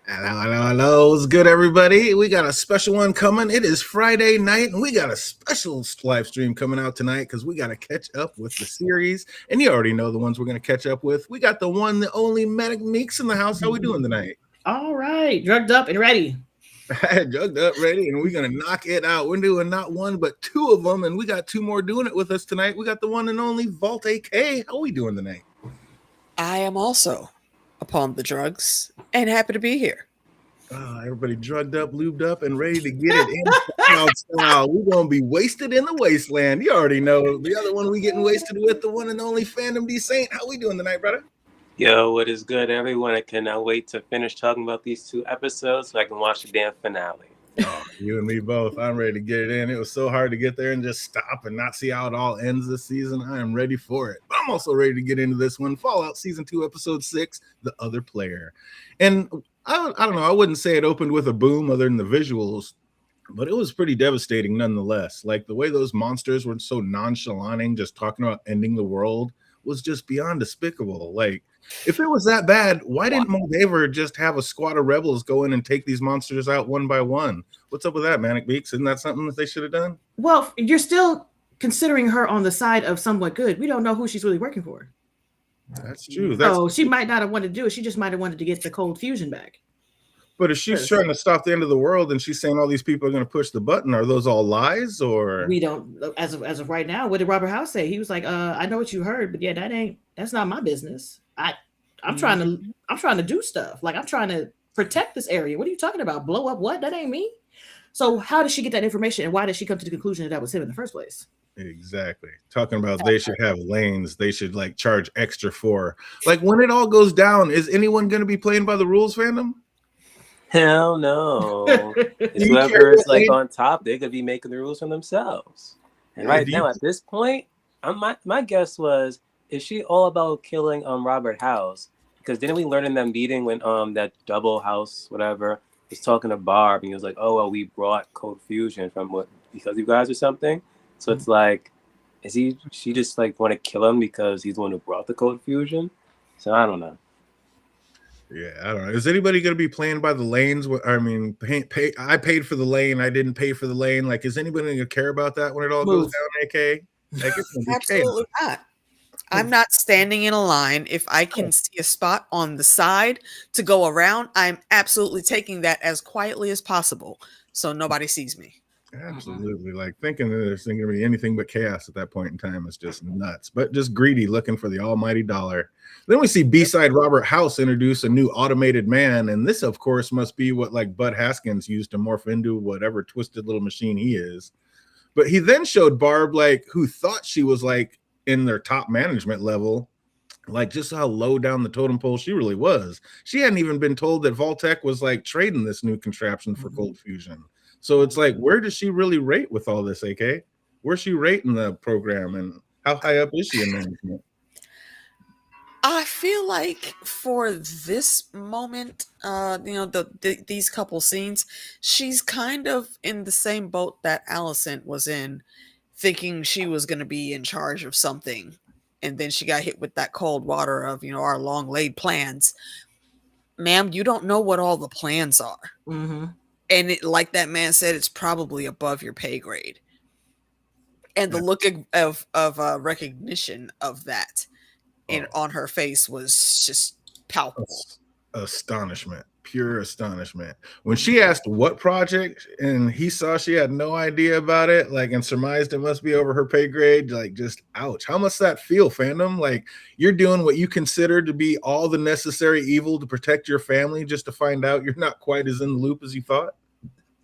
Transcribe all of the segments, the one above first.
Hello. What's good, everybody? We got a special one coming. It is Friday night, and we got a special live stream coming out tonight because we got to catch up with the series. And you already know the ones we're going to catch up with. We got the one, the only Manic Meeks in the house. How we doing tonight? All right, drugged up and ready. Drugged up, ready, and we're going to knock it out. We're doing not one, but two of them, and we got two more doing it with us tonight. We got the one and only Vault AK. How we doing tonight? I am also upon the drugs and happy to be here. Everybody drugged up, lubed up, and ready to get it in style. We're going to be wasted in the wasteland. You already know the other one we getting wasted with, the one and only Fandom D Saint. How we doing tonight, brother? Yo, what is good, everyone? I cannot wait to finish talking about these two episodes so I can watch the damn finale. Oh, you and me both. I'm ready to get it in. It was so hard to get there and just stop and not see how it all ends this season. I am ready for it. But I'm also ready to get into this one. Fallout Season 2, Episode 6, The Other Player. And I don't know. I wouldn't say it opened with a boom other than the visuals, but it was pretty devastating nonetheless. Like the way those monsters were so nonchalant, just talking about ending the world was just beyond despicable. Like, if it was that bad, why didn't Moldaver just have a squad of rebels go in and take these monsters out one by one? What's up with that, Manic Beaks? Isn't that something that they should have done? Well, you're still considering her on the side of somewhat good. We don't know who she's really working for. That's true. So she might not have wanted to do it. She just might have wanted to get the cold fusion back. But if she's trying to stop the end of the world and she's saying all these people are going to push the button, are those all lies? Or we don't, as of right now. What did Robert House say? He was like, I know what you heard, but yeah, that's not my business. I'm trying to do stuff. Like, I'm trying to protect this area. What are you talking about? Blow up what? That ain't me. So how did she get that information, and why did she come to the conclusion that was him in the first place? Exactly. Talking about they should have lanes. They should like charge extra for. Like, when it all goes down, is anyone going to be playing by the rules, Fandom? Hell no. It's whoever is like on top, they could be making the rules for themselves. And right now, at this point, my guess was, is she all about killing Robert House? Because didn't we learn in that meeting when that double house whatever was talking to Barb and he was like, oh well, we brought Code Fusion because you guys or something. So it's like, she just like want to kill him because he's the one who brought the Code Fusion? So I don't know. Yeah, I don't know. Is anybody going to be playing by the lanes? I mean, I paid for the lane. I didn't pay for the lane. Like, is anybody going to care about that when it all goes down, AK? Like, absolutely not. I'm not standing in a line. If I can see a spot on the side to go around, I'm absolutely taking that as quietly as possible so nobody sees me. Absolutely. Like, thinking that there's going to be anything but chaos at that point in time is just nuts. But just greedy, looking for the almighty dollar. Then we see B-side Robert House introduce a new automated man, and this, of course, must be what like Bud Haskins used to morph into whatever twisted little machine he is. But he then showed Barb, like, who thought she was like in their top management level, like just how low down the totem pole she really was. She hadn't even been told that Vault-Tec was like trading this new contraption for cold fusion. So it's like, where does she really rate with all this, AK? Where's she rating the program, and how high up is she in management? I feel like for this moment, these couple scenes, she's kind of in the same boat that Alicent was in, thinking she was going to be in charge of something. And then she got hit with that cold water of, our long laid plans. Ma'am, you don't know what all the plans are. Mm-hmm. And like that man said, it's probably above your pay grade. And the look of recognition of that on her face was just palpable. Astonishment. Pure astonishment. When she asked what project and he saw she had no idea about it, like, and surmised it must be over her pay grade, like, just ouch. How must that feel, Fandom? Like, you're doing what you consider to be all the necessary evil to protect your family just to find out you're not quite as in the loop as you thought?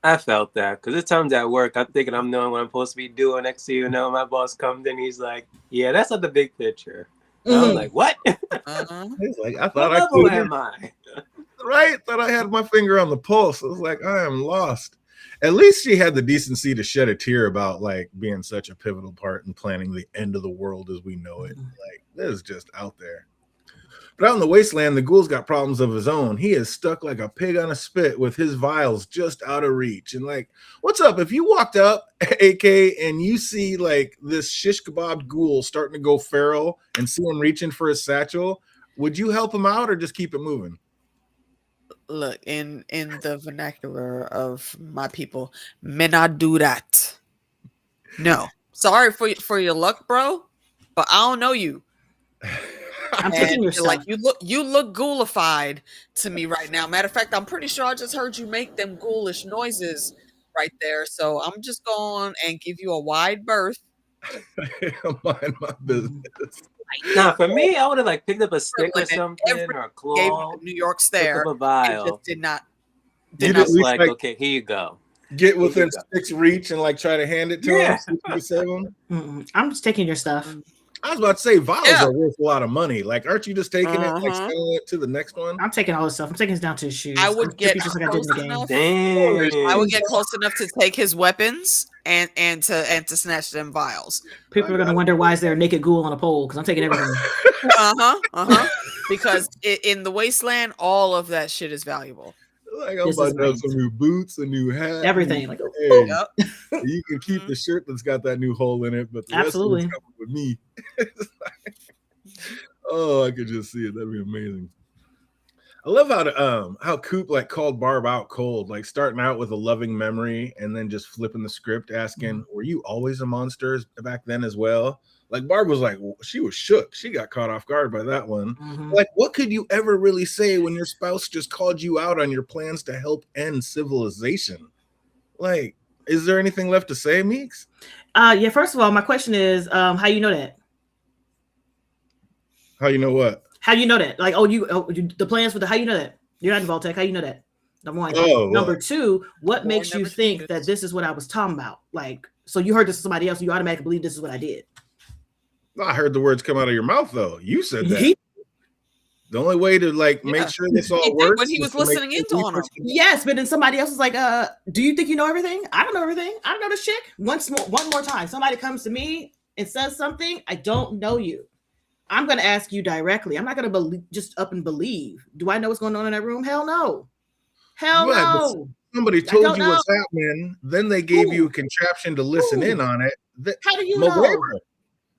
I felt that because there's times at work I'm thinking I'm knowing what I'm supposed to be doing. Next to my boss comes in, he's like, yeah, that's not the big picture. I'm like, what? He's like, I thought I could. Am I? Right? Thought I had my finger on the pulse. I was like, I am lost. At least she had the decency to shed a tear about like being such a pivotal part in planning the end of the world as we know it. Like, this is just out there. But out in the wasteland, the ghoul's got problems of his own. He is stuck like a pig on a spit with his vials just out of reach. And like, what's up? If you walked up, AK, and you see like this shish kebab ghoul starting to go feral and see him reaching for his satchel, would you help him out or just keep it moving? Look, in the vernacular of my people, men I do that. No, sorry for your luck, bro, but I don't know you. I'm taking your Like stuff. you look ghoulified to me right now. Matter of fact, I'm pretty sure I just heard you make them ghoulish noises right there. So I'm just going and give you a wide berth. Mind my business. Nah, for me, I would have like picked up a stick or And something every or a gave claw. New York's Pick there up a and vial. just did not. You'd Just at least like, like okay, here you go. get within 6 reach and like try to hand it to him. See if you can save him. I'm just taking your stuff. I was about to say vials Yeah. are worth a lot of money. Like, aren't you just taking it, like selling it to the next one? I'm taking all this stuff. I'm taking this down to his shoes. I would I'm get just like I did in the game. enough. Damn. I would get close enough to take his weapons and to snatch them vials. People are gonna wonder why is there a naked ghoul on a pole because I'm taking everything. Because in the wasteland, all of that shit is valuable. Like, I'm This about is to have nice. some new boots, a new hat, Everything. Like, hey, Yep. you can keep the shirt that's got that new hole in it, but the Absolutely. rest of it's coming with me. Oh, I could just see it. That'd be amazing. I love how Coop like called Barb out cold, like starting out with a loving memory and then just flipping the script, asking, "Were you always a monster back then as well?" Like Barb was like, she was shook. She got caught off guard by that one. Like, what could you ever really say when your spouse just called you out on your plans to help end civilization? Like, is there anything left to say, Meeks? Yeah. First of all, my question is, how you know that? How you know what? How you know that? Like, the plans for the how you know that? You're not in Vault-Tec. How you know that? Number one. Number two, what makes you think that this is what I was talking about? Like, so you heard this from somebody else, you automatically believe this is what I did. I heard the words come out of your mouth, though. You said that. The only way to like make sure this all works when he was listening into on him. Yes, but then somebody else is like, do you think you know everything? I don't know everything. I don't know this chick. One more time. Somebody comes to me and says something. I don't know you. I'm going to ask you directly. I'm not going to just up and believe. Do I know what's going on in that room? Hell no. Hell no. Somebody told you what's happening. Then they gave you a contraption to listen in on it. How do you know?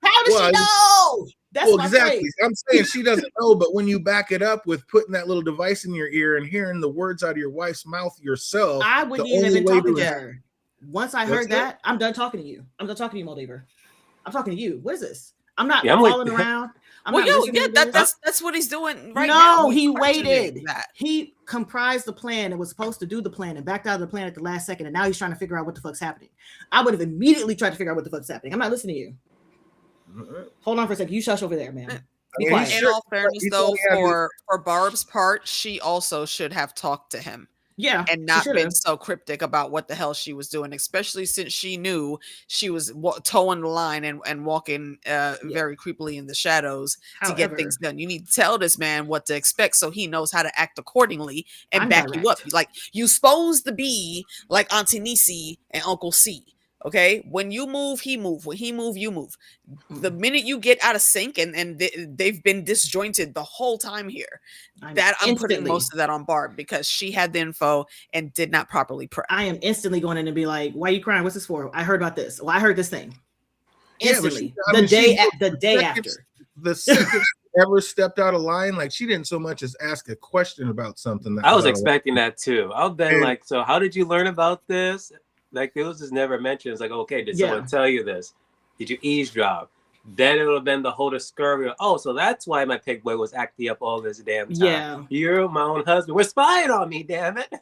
How does she know? That's exactly. I'm saying she doesn't know, but when you back it up with putting that little device in your ear and hearing the words out of your wife's mouth yourself, I wouldn't even have been talking to her. Once I heard that, I'm done talking to you. I'm done talking to you, Moldaver. I'm talking to you. What is this? I'm not following around. That's what he's doing right No, now. he waited. He comprised the plan and was supposed to do the plan and backed out of the plan at the last second, and now he's trying to figure out what the fuck's happening. I would have immediately tried to figure out what the fuck's happening. I'm not listening to you. Hold on for a second. You shush over there, man. In all fairness, though, for Barb's part, she also should have talked to him. Yeah, and not been so cryptic about what the hell she was doing, especially since she knew she was towing the line and walking very creepily in the shadows to get things done. You need to tell this man what to expect so he knows how to act accordingly and back you up. Like, you supposed to be like Auntie Nisi and Uncle C. Okay, when you move, he move. When he move, you move. The minute you get out of sync and they've been disjointed the whole time here, I'm putting most of that on Barb because she had the info and did not properly prep. I am instantly going in and be like, "Why are you crying? What's this for? I heard about this. Well, I heard this thing." Instantly, the day after. The second she ever stepped out of line, like she didn't so much as ask a question about something. I was expecting that too. I've been like, "So how did you learn about this?" Like, it was just never mentioned. It's like, okay, did someone tell you this? Did you eavesdrop? Then it would have been the whole discovery of, oh, so that's why my pig boy was acting up all this damn time. Yeah. You're my own husband. We're spying on me, damn it.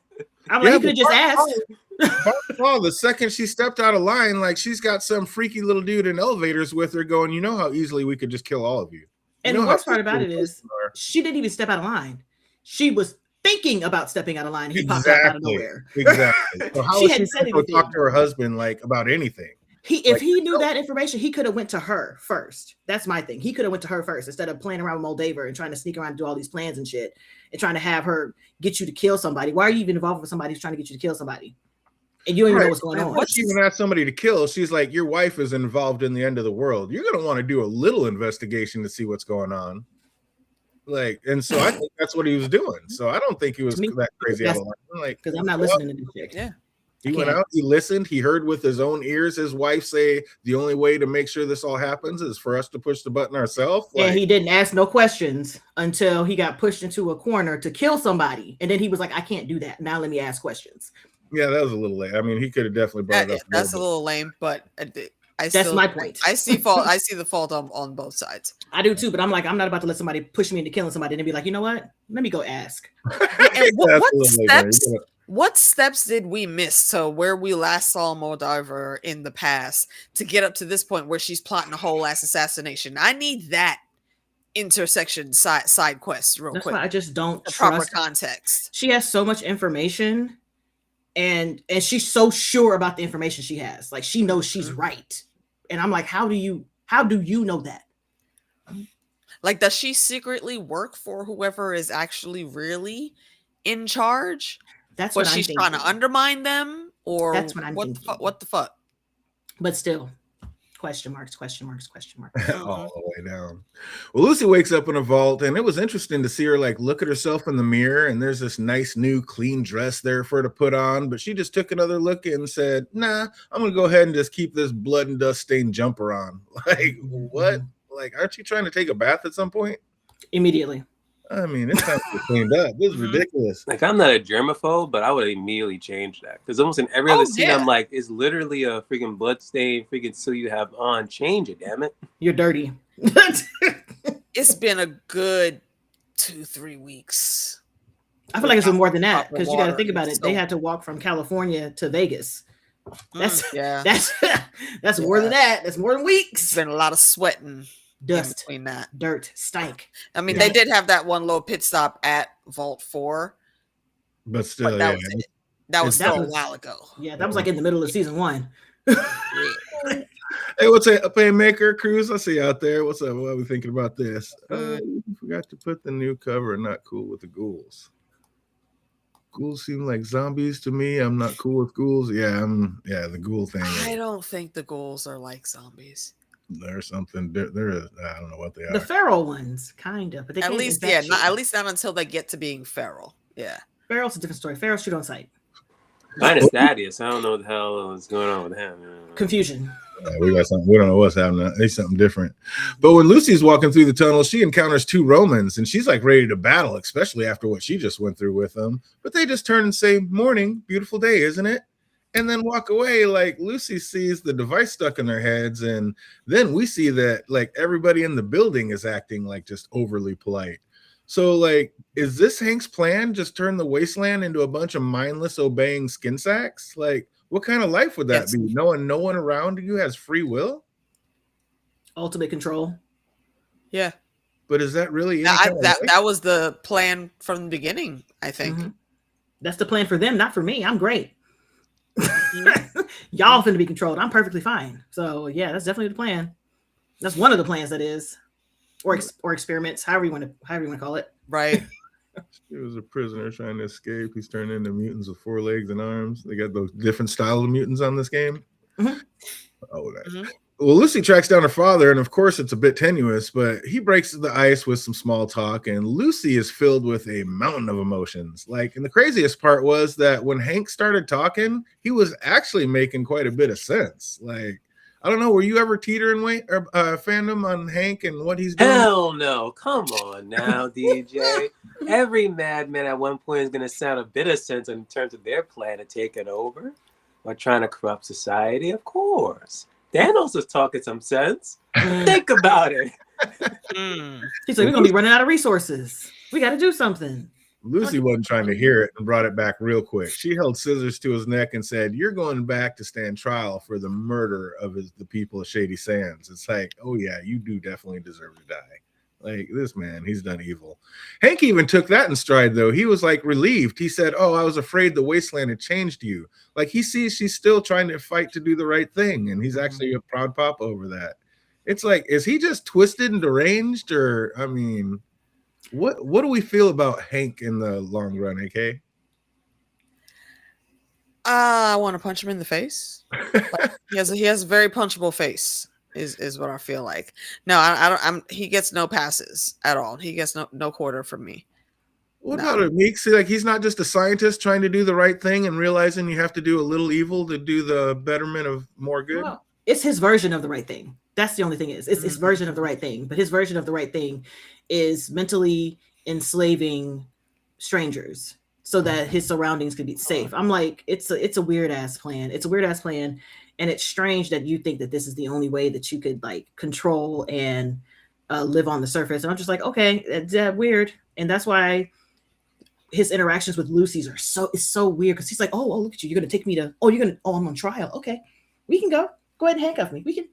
I'm like, you could just ask. The second she stepped out of line, like she's got some freaky little dude in elevators with her going, you know how easily we could just kill all of you. And the worst part about it is she didn't even step out of line. She was thinking about stepping out of line. He popped out of nowhere. Exactly. So how she said anything. Talk to her husband like about anything? If he knew that information, he could have went to her first. That's my thing. He could have went to her first instead of playing around with Moldaver and trying to sneak around and do all these plans and shit and trying to have her get you to kill somebody. Why are you even involved with somebody who's trying to get you to kill somebody? And you don't even know what's going on. Once she even asked somebody to kill, she's like, your wife is involved in the end of the world. You're going to want to do a little investigation to see what's going on. Like, and so I think that's what he was doing. So I don't think he was that crazy out of line. Like, because I'm not listening to this shit. Yeah. He went out, he listened, he heard with his own ears his wife say the only way to make sure this all happens is for us to push the button ourselves. And he didn't ask no questions until he got pushed into a corner to kill somebody. And then he was like, I can't do that. Now let me ask questions. Yeah, that was a little late. I mean, he could have definitely brought it up. That's a little lame, but that's my point. I see the fault on both sides. I do too, but I'm like, I'm not about to let somebody push me into killing somebody and then be like, you know what? Let me go ask. And what steps did we miss to where we last saw Moldiver in the past to get up to this point where she's plotting a whole ass assassination? I need that intersection side quest real quick. Why I just don't the trust proper context. She has so much information, and she's so sure about the information she has. Like she knows she's right, and I'm like, how do you know that? Like, does she secretly work for whoever is actually really in charge? That's what she's trying to undermine them, or that's what I'm thinking. What the fuck? But still, question marks. All the way down. Well, Lucy wakes up in a vault, and it was interesting to see her like look at herself in the mirror, and there's this nice new clean dress there for her to put on, but she just took another look and said, nah, I'm gonna go ahead and just keep this blood and dust stained jumper on. Like, what? Like, aren't you trying to take a bath at some point? Immediately. I mean, it's time to get cleaned up. This is ridiculous. Like, I'm not a germaphobe, but I would immediately change that. Because almost in every other scene, I'm like, it's literally a freaking blood stain, freaking suit you have on. Change it, damn it. You're dirty. It's been a good 2-3 weeks. I feel like it's been more than that, because you got to think about it. They had to walk from California to Vegas. That's more than that. That's more than weeks. It's been a lot of sweating. Dust between that, dirt, stank. I mean, they did have that one little pit stop at Vault 4, but still, that was still a while ago. Yeah, that was like in the middle of season 1. Hey, what's up, Maker Cruz? I see you out there. What's up? What are we thinking about this? You forgot to put the new cover. Not cool with the ghouls. Ghouls seem like zombies to me. I'm not cool with ghouls. Yeah, the ghoul thing. I don't think the ghouls are like zombies. There's something there is. I don't know what they are. The feral ones, kind of, but they at least not until they get to being feral. Yeah, feral's a different story. Feral shoot on sight. Minus Thaddeus, I don't know what the hell is going on with him. Confusion. Yeah, we got something. We don't know what's happening. It's something different. But when Lucy's walking through the tunnel, she encounters 2 Romans, and she's like ready to battle, especially after what she just went through with them. But they just turn and say, "Morning, beautiful day, isn't it?" And then walk away. Like, Lucy sees the device stuck in their heads, and then we see that like everybody in the building is acting like just overly polite. So like, is this Hank's plan? Just turn the wasteland into a bunch of mindless obeying skin sacks? Like, what kind of life would that be? Knowing no one around you has free will? Ultimate control. Yeah. But is that really that was the plan from the beginning, I think. Mm-hmm. That's the plan for them, not for me. I'm great. Y'all finna be controlled. I'm perfectly fine. So yeah, that's definitely the plan. That's one of the plans, that is, or experiments, however you want to call it. Right. He was a prisoner trying to escape. He's turned into mutants with 4 legs and arms. They got those different styles of mutants on this game. Mm-hmm. Oh, that. Mm-hmm. Well, Lucy tracks down her father, and of course it's a bit tenuous, but he breaks the ice with some small talk, and Lucy is filled with a mountain of emotions. Like, and the craziest part was that when Hank started talking, he was actually making quite a bit of sense. Like, I don't know, were you ever teetering fandom on Hank and what he's doing? Hell no. Come on now, DJ. Every madman at one point is going to sound a bit of sense in terms of their plan of taking over or trying to corrupt society, of course. Thanos was talking some sense. Think about it. He's like, we're going to be running out of resources. We got to do something. Lucy wasn't trying to hear it and brought it back real quick. She held scissors to his neck and said, "You're going back to stand trial for the murder of the people of Shady Sands." It's like, oh yeah, you do definitely deserve to die. Like, this man, he's done evil. Hank even took that in stride, though. He was like relieved. He said, "Oh, I was afraid the wasteland had changed you." Like, he sees she's still trying to fight to do the right thing, and he's actually a proud pop over that. It's like, is he just twisted and deranged, or I mean, what do we feel about Hank in the long run, AK? I want to punch him in the face. Like, he has a very punchable face. Is what I feel like. No, I don't. He gets no passes at all. He gets no quarter from me. What about it, Meeks? Like, he's not just a scientist trying to do the right thing and realizing you have to do a little evil to do the betterment of more good. Well, it's his version of the right thing. That's the only thing it's his version of the right thing. But his version of the right thing is mentally enslaving strangers so that his surroundings could be safe. I'm like, it's a weird ass plan. It's a weird ass plan, and it's strange that you think that this is the only way that you could like control and live on the surface. And I'm just like, okay, that's weird, and that's why his interactions with Lucy's are so weird, because he's like, oh, look at you, you're gonna take me to, I'm on trial. Okay, we can go ahead and handcuff me. We can,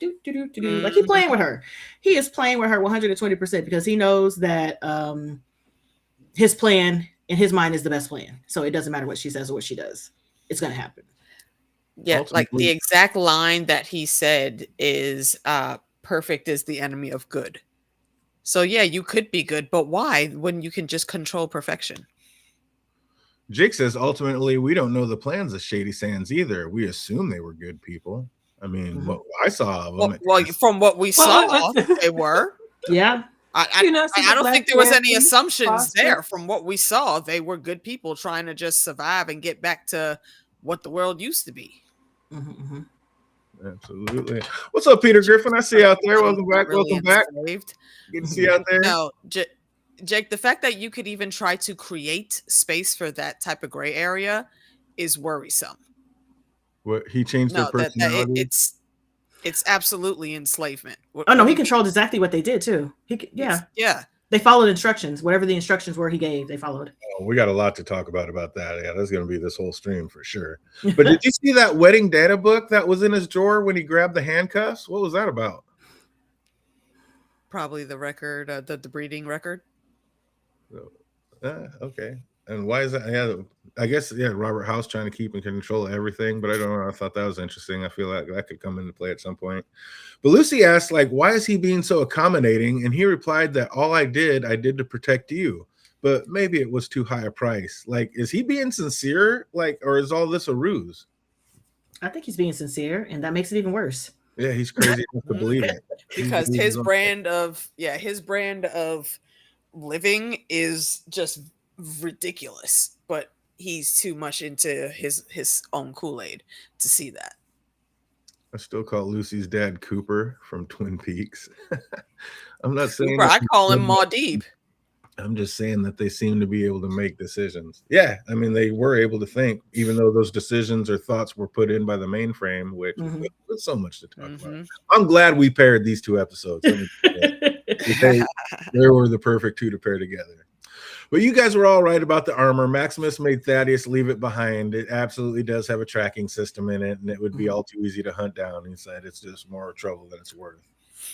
do. Like, he's playing with her. He is playing with her 120% because he knows that his plan in his mind is the best plan. So it doesn't matter what she says or what she does. It's gonna happen. Yeah, like the exact line that he said is perfect is the enemy of good. So yeah, you could be good, but why when you can just control perfection? Jake says, ultimately, we don't know the plans of Shady Sands either. We assume they were good people. I mean, what I saw of them. Well, from what we saw, they were. Yeah. I don't think there was any assumptions there. From what we saw, they were good people trying to just survive and get back to what the world used to be. Absolutely. What's up, Peter Griffin? I see you out there. Welcome back. Welcome back. Good to see you out there. No, Jake, the fact that you could even try to create space for that type of gray area is worrisome. What, he changed their personality? It's absolutely enslavement. Oh no, he controlled exactly what they did too. They followed instructions. Whatever the instructions were he gave, they followed. Oh, we got a lot to talk about that. Yeah, that's going to be this whole stream for sure. But did you see that wedding data book that was in his drawer when he grabbed the handcuffs? What was that about? Probably the record, the breeding record. Okay. And why is that? Yeah, I guess, Robert House trying to keep in control of everything, but I don't know. I thought that was interesting. I feel like that could come into play at some point. But Lucy asked, like, why is he being so accommodating? And he replied that all I did to protect you. But maybe it was too high a price. Like, is he being sincere? Like, or is all this a ruse? I think he's being sincere, and that makes it even worse. Yeah, he's crazy enough to believe it. Because his brand of living is just ridiculous, but he's too much into his own Kool-Aid to see that. I still call Lucy's dad Cooper from Twin Peaks. I'm not saying I call him Maudib. I'm just saying that they seem to be able to make decisions. Yeah, I mean, they were able to think, even though those decisions or thoughts were put in by the mainframe, which was so much to talk about. I'm glad we paired these two episodes. They were the perfect two to pair together. But you guys were all right about the armor. Maximus made Thaddeus leave it behind. It absolutely does have a tracking system in it, and it would be all too easy to hunt down. He said it's just more trouble than it's worth.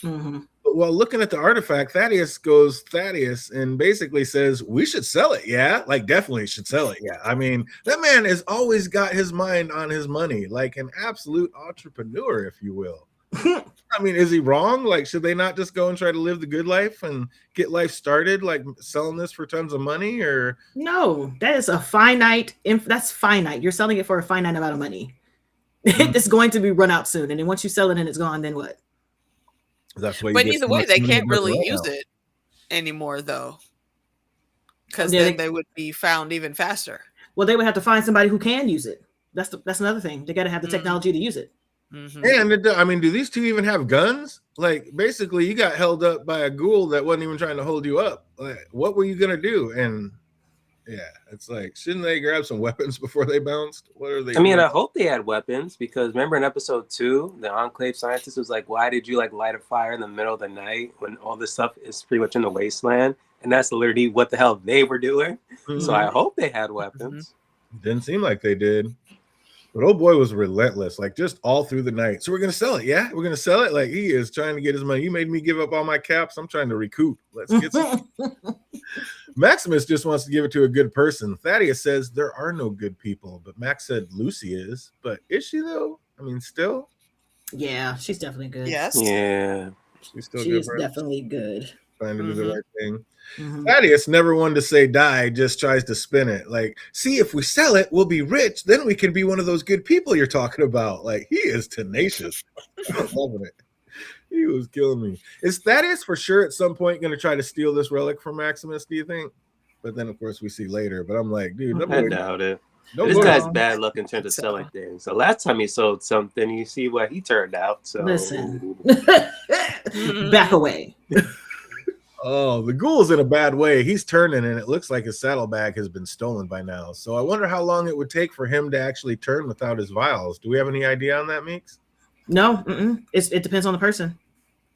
But while looking at the artifact, Thaddeus and basically says, we should sell it. Yeah, like definitely should sell it. Yeah, I mean, that man has always got his mind on his money, like an absolute entrepreneur, if you will. I mean, is he wrong? Like, should they not just go and try to live the good life and get life started, like selling this for tons of money? Or no, that is finite. You're selling it for a finite amount of money. It's going to be run out soon, and then once you sell it and it's gone, then what? That's why. But either way, they can't really use it anymore, though, because then they would be found even faster. Well, they would have to find somebody who can use it. That's another thing. They got to have the technology to use it. And I mean, do these two even have guns? Like, basically, you got held up by a ghoul that wasn't even trying to hold you up. Like, what were you gonna do? And yeah, it's like, shouldn't they grab some weapons before they bounced? What are they? I mean, I hope they had weapons, because remember in episode 2, the Enclave scientist was like, "Why did you like light a fire in the middle of the night when all this stuff is pretty much in the wasteland?" And that's literally what the hell they were doing. So I hope they had weapons. Didn't seem like they did. But old boy was relentless, like just all through the night. So we're gonna sell it, yeah? We're gonna sell it. Like, he is trying to get his money. You made me give up all my caps. I'm trying to recoup. Let's get some. Maximus just wants to give it to a good person. Thaddeus says there are no good people, but Max said Lucy is. But is she though? I mean, still. Yeah, she's definitely good. Yes. Yeah. She's still she's good. Definitely good. Trying to do the right thing. Thaddeus, never one to say die, just tries to spin it. Like, see, if we sell it, we'll be rich. Then we can be one of those good people you're talking about. Like, he is tenacious. I'm loving it. He was killing me. Is Thaddeus for sure at some point going to try to steal this relic from Maximus, do you think? But then, of course, we see later. But I'm like, dude, I doubt it. Don't This go guy's to- bad luck in terms of selling things. So last time he sold something, you see what he turned out. So Listen, back away. Oh, the ghoul's in a bad way. He's turning, and it looks like his saddlebag has been stolen by now. So I wonder how long it would take for him to actually turn without his vials. Do we have any idea on that, Meeks? No, it depends on the person.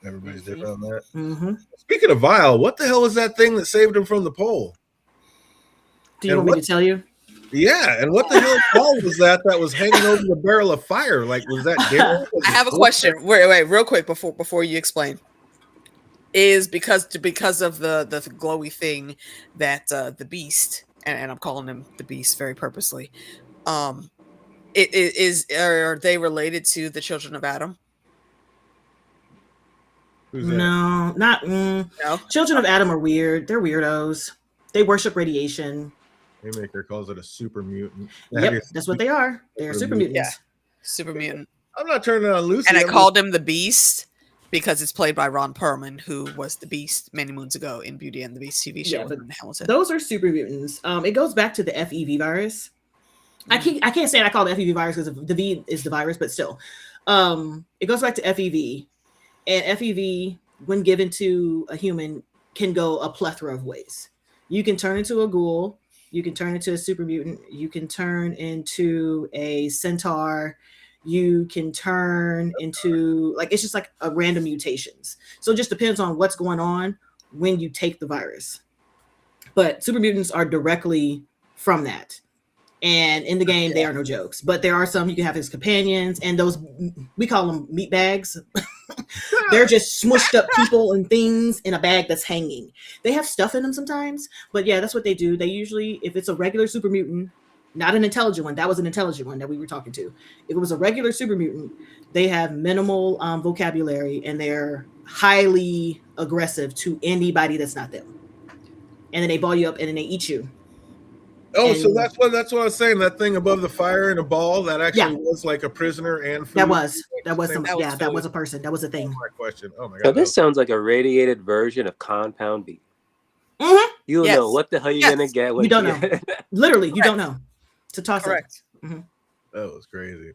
Everybody's different on that. Mm-hmm. Speaking of vial, what the hell was that thing that saved him from the pole? Do you want me to tell you? Yeah, and what the hell ball was that was hanging over the barrel of fire? Like, was that dinner? I have a question. Wait, real quick before you explain. Is because of the glowy thing that the beast, and I'm calling him the beast very purposely. Are they related to the children of Adam? Who's that? No, not. No. Children of Adam are weird. They're weirdos. They worship radiation. Haymaker calls it a super mutant. Yep, that's what they are. They are super mutants. Yeah. Super mutant. I'm not turning on Lucy. And I called him the Beast because it's played by Ron Perlman, who was the Beast many moons ago in Beauty and the Beast TV show in Hamilton. Those are super mutants. It goes back to the FEV virus. I can't say I call it FEV virus because the V is the virus, but still, it goes back to FEV, and FEV, when given to a human, can go a plethora of ways. You can turn into a ghoul. You can turn into a super mutant. You can turn into a centaur. You can turn into, like, it's just like a random mutations. So it just depends on what's going on when you take the virus. But super mutants are directly from that. And in the game, they are no jokes. But there are some you can have as companions, and those, we call them meat bags. They're just smushed up people and things in a bag that's hanging. They have stuff in them sometimes, but yeah, that's what they do. They usually, if it's a regular super mutant, not an intelligent one, that was an intelligent one that we were talking to. If it was a regular super mutant, they have minimal vocabulary, and they're highly aggressive to anybody that's not them. And then they ball you up and then they eat you. Oh, so that's what I was saying. That thing above the fire in a ball that actually was like a prisoner and food. That was a person. That was a thing. My question. Oh my god. So this sounds like a radiated version of Compound B. Mm-hmm. You don't know what the hell you're gonna get. You don't know. Literally, you don't know. It's a toss-up. Correct. Mm-hmm. That was crazy.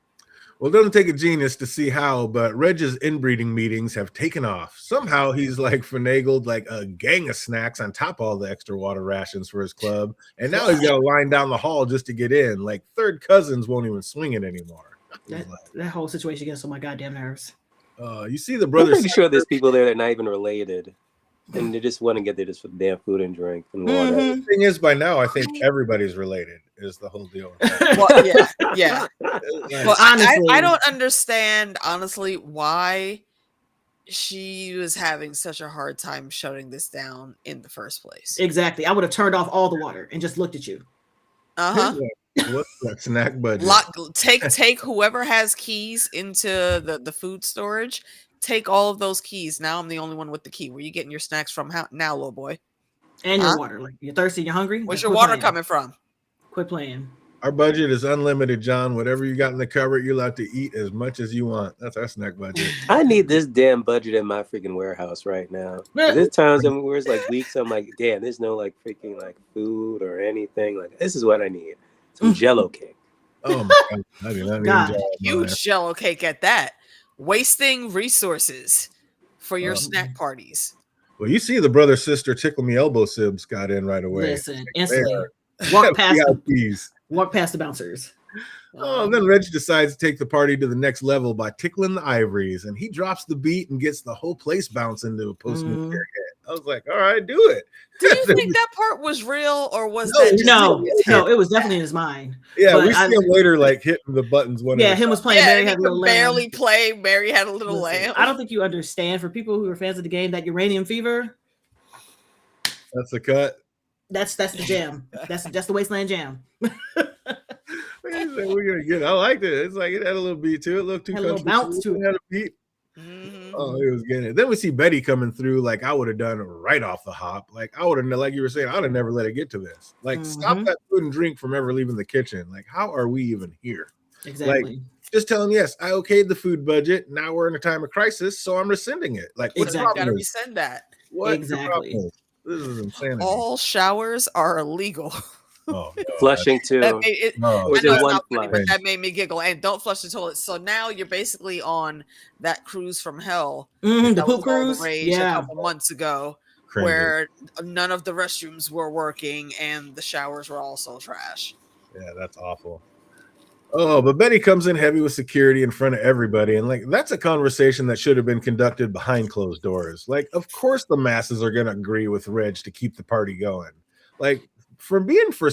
Well, it doesn't take a genius to see how, but Reg's inbreeding meetings have taken off. Somehow he's like finagled like a gang of snacks on top of all the extra water rations for his club. And now he's got to line down the hall just to get in. Like third cousins won't even swing it anymore. That whole situation gets on my goddamn nerves. You see the brothers. I'm pretty sure there's people there that are not even related. And they just want to get there just for damn food and drink and water. The thing is, by now, I think everybody's related is the whole deal. Well, yeah. Well, honestly, I don't understand, honestly, why she was having such a hard time shutting this down in the first place. Exactly. I would have turned off all the water and just looked at you. What's that snack budget? Take whoever has keys into the food storage. Take all of those keys. Now I'm the only one with the key. Where you getting your snacks from now, little boy? And your water. Like, you're thirsty, you're hungry? Where's your water coming from? Quit playing. Our budget is unlimited, John. Whatever you got in the cupboard, you're allowed to eat as much as you want. That's our snack budget. I need this damn budget in my freaking warehouse right now. There's times where it's like weeks, I'm like, damn, there's no like freaking like food or anything. Like, this is what I need. Some Jello cake. Oh my god. I do not need Huge Jello cake at that. Wasting resources for your snack parties. Well, you see the brother sister tickle me elbow sibs got in right away. Listen, instantly walk past the bouncers. Oh, then Reg decides to take the party to the next level by tickling the ivories, and he drops the beat and gets the whole place bouncing to a post-nuclear hit. I was like, all right, do it. Do you think that part was real, or was no, it was definitely in his mind. Yeah, we see him later like hitting the buttons. Him was playing Mary Had a Little Lamb. Barely play Mary Had a Little Lamb. I don't think you understand, for people who are fans of the game, that uranium fever. That's the cut. That's the jam. That's the Wasteland Jam. We're gonna get. I liked it. It's like it had a little beat to it. Looked too had a little bounce to it. Had a beat. Oh, it was getting it. Then we see Betty coming through. Like I would have done right off the hop. Like I would have, like you were saying, I'd have never let it get to this. Like stop that food and drink from ever leaving the kitchen. Like how are we even here? Exactly. Like, just tell them yes. I okayed the food budget. Now we're in a time of crisis, so I'm rescinding it. Like exactly. Gotta rescind that. What exactly? This is insanity. All showers are illegal. Oh, no, Flushing too. That made it, no, Or I know just it's one not funny, flush. but that made me giggle. And don't flush the toilet. So now you're basically on that cruise from hell. The That poop was all the cruise. rage a Yeah. couple months ago, cringy. where none of the restrooms were working and the showers were also trash. Yeah, that's awful. Oh, but Betty comes in heavy with security in front of everybody. And like, that's a conversation that should have been conducted behind closed doors. Like, of course, the masses are going to agree with Reg to keep the party going. Like, from being from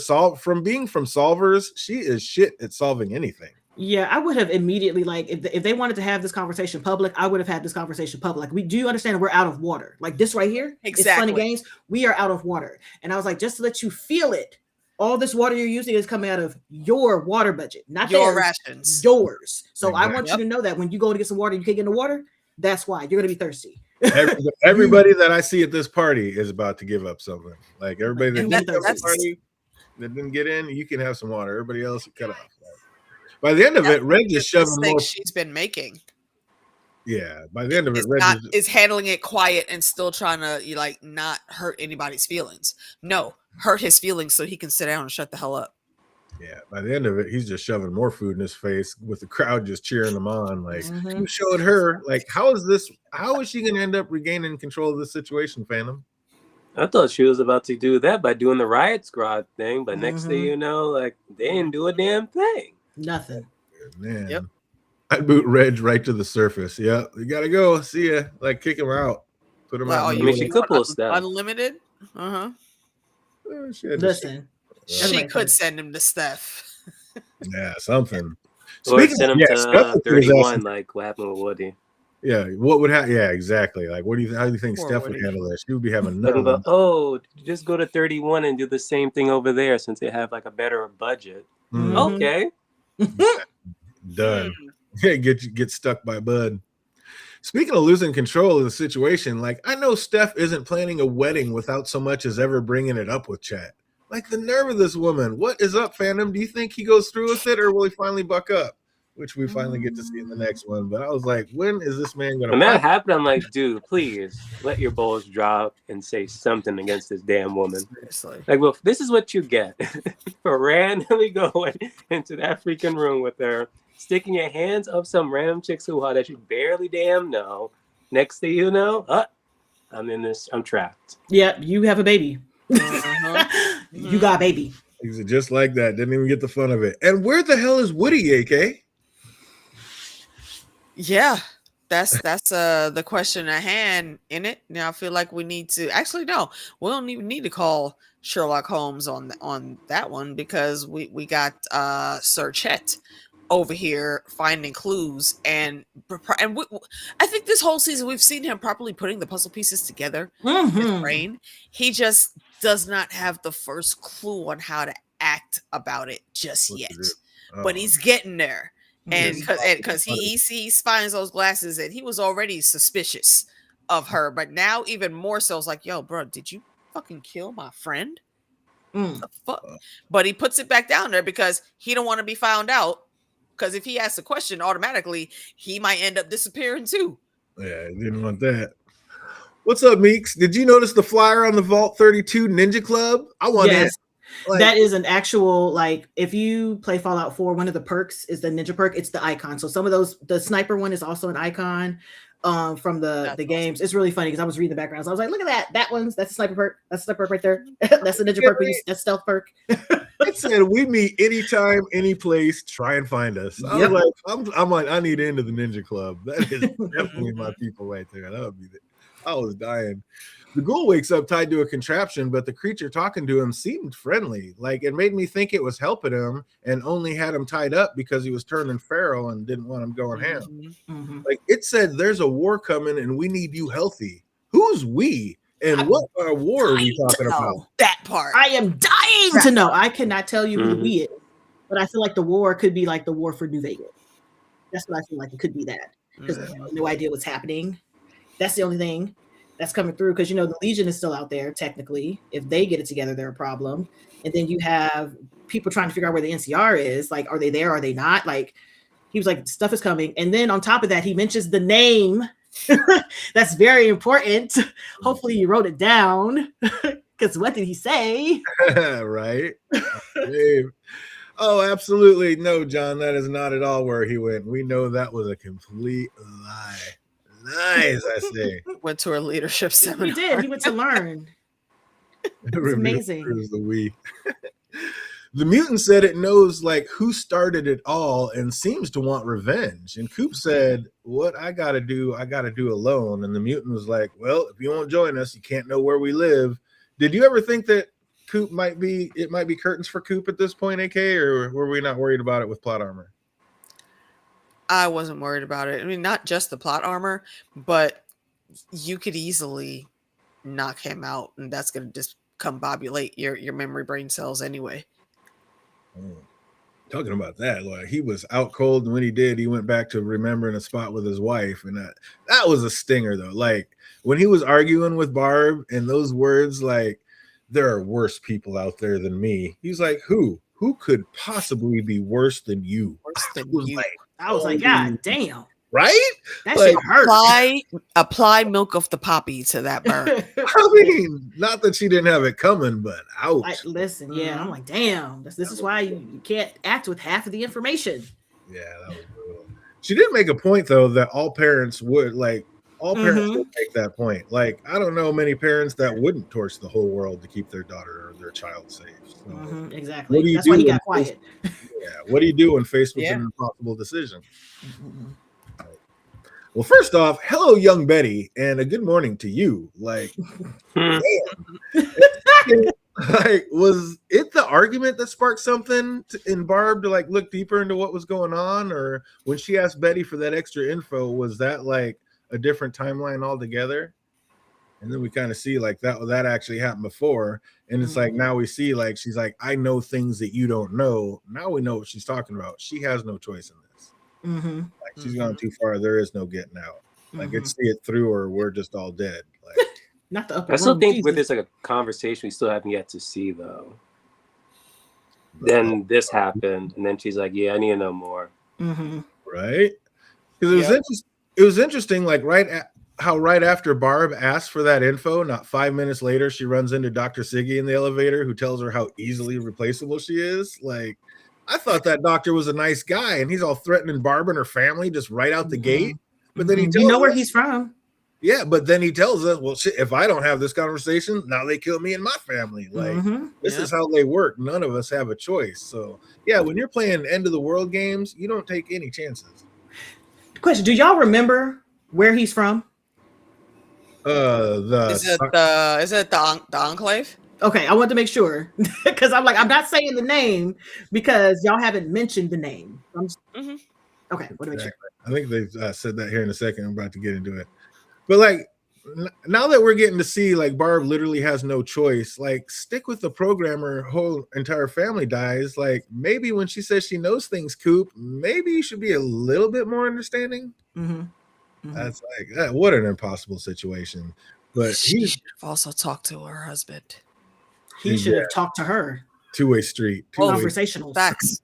solvers, she is shit at solving anything. Yeah, I would have immediately, like, if they wanted to have this conversation public, I would have had this conversation public. Like, do you understand we're out of water? Like this right here, it's fun and Exactly. games. We are out of water. And I was like, just to let you feel it, all this water you're using is coming out of your water budget, not Your theirs, rations. yours. So I Exactly. want you to know that when you go to get some water, you can't get no water. That's why you're gonna be thirsty. Everybody that I see at this party is about to give up something. Like everybody that And didn't come to the that's- party, that didn't get in, you can have some water. Everybody else cut off. By the end of it, Reg is shoving more. She's been making. Yeah, by the end of it, Reg Is handling it quiet and still trying to like not hurt anybody's feelings. No, hurt his feelings so he can sit down and shut the hell up. Yeah, by the end of it, he's just shoving more food in his face with the crowd just cheering him on. Like, you showed her. Like, how is she going to end up regaining control of this situation, Phantom? I thought she was about to do that by doing the riot squad thing, but next thing you know, like they didn't do a damn thing. Nothing. Man, Yep. I boot Reg right to the surface. Yeah, you gotta go. See ya. Like, kick him out. Put him out. Oh, in the I mean, middle. she could pull stuff. Unlimited. Oh, she had to- Listen, She Everybody could could. send him to Steph. yeah, something. Or Speaking send of- him yeah, to Steph was 31, asking- like what happened with Woody. Yeah, what would happen? Yeah, exactly. Like, how do you think Poor Steph would Woody. handle this? She would be having Talking none. about, oh, just go to 31 and do the same thing over there since they have like a better budget. Mm, Okay. Done. Yeah, get stuck by Bud. Speaking of losing control of the situation, like I know Steph isn't planning a wedding without so much as ever bringing it up with Chat. Like the nerve of this woman. What is up, Phantom? Do you think he goes through with it, or will he finally buck up? Which we finally get to see in the next one. But I was like, when is this man gonna? When that happened, I'm like, dude, please let your balls drop and say something against this damn woman. Seriously. Like, well, this is what you get for randomly going into that freaking room with her, sticking your hands up some random chick's hoo-ha that you barely damn know. Next thing you know, I'm trapped. Yep, you have a baby. You got a baby. He's just like that. Didn't even get the fun of it. And where the hell is Woody, AK? Yeah, that's the question at hand in it. Now I feel like we need to actually no, we don't even need to call Sherlock Holmes on that one because we got Sir Chet over here finding clues and I think this whole season we've seen him properly putting the puzzle pieces together in his brain. He just does not have the first clue on how to act about it just What to yet, do. but he's getting there. And Yes. because he finds those glasses and he was already suspicious of her, but now even more so, it's like, yo, bro, did you fucking kill my friend? The fuck? But he puts it back down there because he don't want to be found out. Because if he asks a question, automatically he might end up disappearing too. Yeah, I didn't want that. What's up, Meeks? Did you notice the flyer on the Vault 32 Ninja Club? I want Yes. it. Like, That is an actual, like, if you play Fallout 4, one of the perks is the ninja perk. It's the icon. So some of those, the sniper one is also an icon from the games. It's really funny because I was reading the backgrounds. I was like, look at that's a sniper perk. That's a sniper perk right there. That's a ninja perk. That's stealth perk. it said we meet anytime, any place. Try and find us. I was like, I'm like, I need into the Ninja Club. That is definitely my people right there. That would be it. I was dying. The ghoul wakes up tied to a contraption, but the creature talking to him seemed friendly. Like it made me think it was helping him and only had him tied up because he was turning feral and didn't want him going ham. Like it said, there's a war coming and we need you healthy. Who's we? And what war are we talking about? That part. I am dying to know. I cannot tell you who we is, but I feel like the war could be like the war for New Vegas. That's what I feel like it could be that because I have no idea what's happening. That's the only thing that's coming through because, you know, the Legion is still out there technically. If they get it together, they're a problem. And then you have people trying to figure out where the NCR is. Like, are they there? Are they not? Like, he was like, stuff is coming. And then on top of that, he mentions the name That's very important. Hopefully you wrote it down. Because what did he say? Right? Dave. Oh, absolutely. No, John, that is not at all where he went. We know that was a complete lie. Lies, I say. Went to a leadership seminar. He did. He went to learn. It's amazing. The mutant said it knows like who started it all and seems to want revenge. And Coop said, what I gotta do alone. And the mutant was like, well, if you won't join us, you can't know where we live. Did you ever think that Coop might be curtains for Coop at this point, AK, or were we not worried about it with plot armor? I wasn't worried about it. I mean, not just the plot armor, but you could easily knock him out, and that's going to just combobulate your memory brain cells anyway. Talking about that, like he was out cold, and when he did, he went back to remembering a spot with his wife, and that was a stinger though. Like when he was arguing with Barb and those words, like there are worse people out there than me. He's like, who could possibly be worse than you? Worse than you. Like, I was like, God damn. Right? That like, shit hurt. Apply milk of the poppy to that burn. I mean, not that she didn't have it coming, but ouch. Like, listen, yeah, I'm like, damn. This is why you can't act with half of the information. Yeah, that was brutal. She did make a point though that all parents would make that point. Like, I don't know many parents that wouldn't torch the whole world to keep their daughter or their child safe. So, exactly. That's why he got quiet. What do you do when faced with an impossible decision? Well, first off, hello, young Betty, and a good morning to you. Like, damn. Like, was it the argument that sparked something in Barb to like look deeper into what was going on, or when she asked Betty for that extra info, was that like a different timeline altogether? And then we kind of see like that actually happened before, and it's like now we see like she's like, I know things that you don't know. Now we know what she's talking about. She has no choice in this. Like she's gone too far. There is no getting out. Like it's see it through, or we're just all dead. Like not the upper I still room, think Jesus. with this like a conversation we still haven't yet to see though. Then this happened, and then she's like, "Yeah, I need to know more." Right? Because it was interesting. Like right after Barb asked for that info, not 5 minutes later, she runs into Dr. Siggy in the elevator, who tells her how easily replaceable she is. Like, I thought that doctor was a nice guy, and he's all threatening Barb and her family just right out the gate. But then he tells where he's from. Yeah, but then he tells us, well, shit, if I don't have this conversation, now they kill me and my family. Like, this is how they work. None of us have a choice. So, yeah, when you're playing end of the world games, you don't take any chances. Question: do y'all remember where he's from? Is it the Enclave? Okay, I want to make sure because I'm not saying the name because y'all haven't mentioned the name. Okay, what do we check? I think they said that here in a second. I'm about to get into it. But like now that we're getting to see like Barb literally has no choice, like stick with the programmer, her whole entire family dies. Like maybe when she says she knows things, Coop, maybe you should be a little bit more understanding. That's like what an impossible situation. But he should have also talked to her husband. He should have talked to her. Two-way street. Conversational. Facts.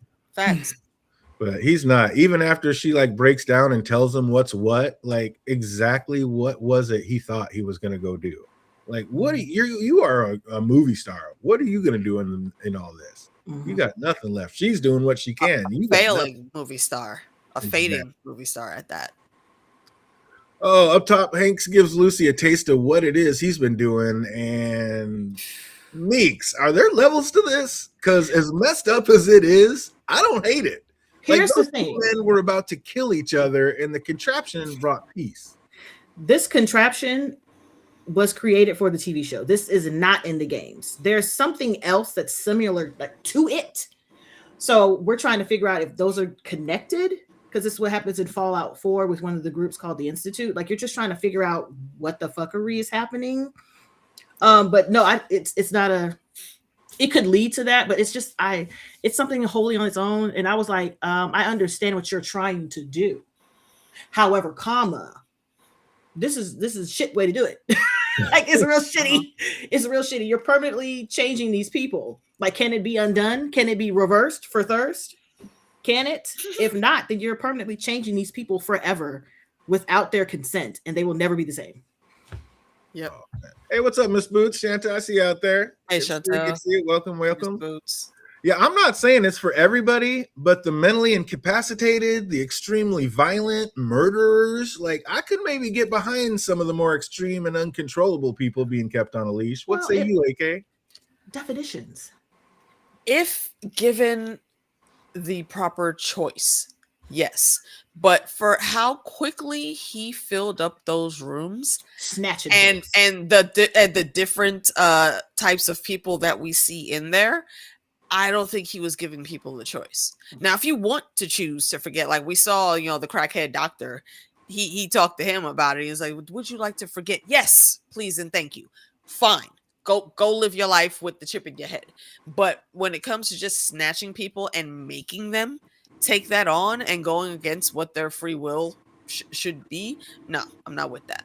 But he's not. Even after she like breaks down and tells him what's what, like exactly what was it he thought he was gonna go do? Like, what you are a movie star. What are you gonna do in all this? You got nothing left. She's doing what she can. You failing movie star, fading movie star at that. Oh, up top, Hanks gives Lucy a taste of what it is he's been doing, and Meeks, are there levels to this? Because as messed up as it is, I don't hate it. Here's the thing. Men were about to kill each other, and the contraption brought peace. This contraption was created for the TV show. This is not in the games. There's something else that's similar to it. So we're trying to figure out if those are connected, because this is what happens in Fallout 4 with one of the groups called the Institute. Like you're just trying to figure out what the fuckery is happening. But no, it's not a. It could lead to that, but it's just it's something wholly on its own. And I was like, I understand what you're trying to do. However, this is shit way to do it. Like it's real shitty. It's real shitty. You're permanently changing these people. Like, can it be undone? Can it be reversed for thirst? Can it? If not, then you're permanently changing these people forever without their consent, and they will never be the same. Yep. Oh, hey, what's up, Miss Boots? Shanta, I see you out there. Hey, It's Shanta. good to see you. Welcome, welcome. Boots. Yeah, I'm not saying it's for everybody, but the mentally incapacitated, the extremely violent murderers, like I could maybe get behind some of the more extreme and uncontrollable people being kept on a leash. What say you, AK? Definitions. If given the proper choice, yes. But for how quickly he filled up those rooms, snatching and the different types of people that we see in there, I don't think he was giving people the choice. Now, if you want to choose to forget, like we saw, the crackhead doctor, he talked to him about it. He was like, "Would you like to forget?" Yes, please and thank you. Fine. Go live your life with the chip in your head. But when it comes to just snatching people and making them take that on and going against what their free will should be, no, I'm not with that.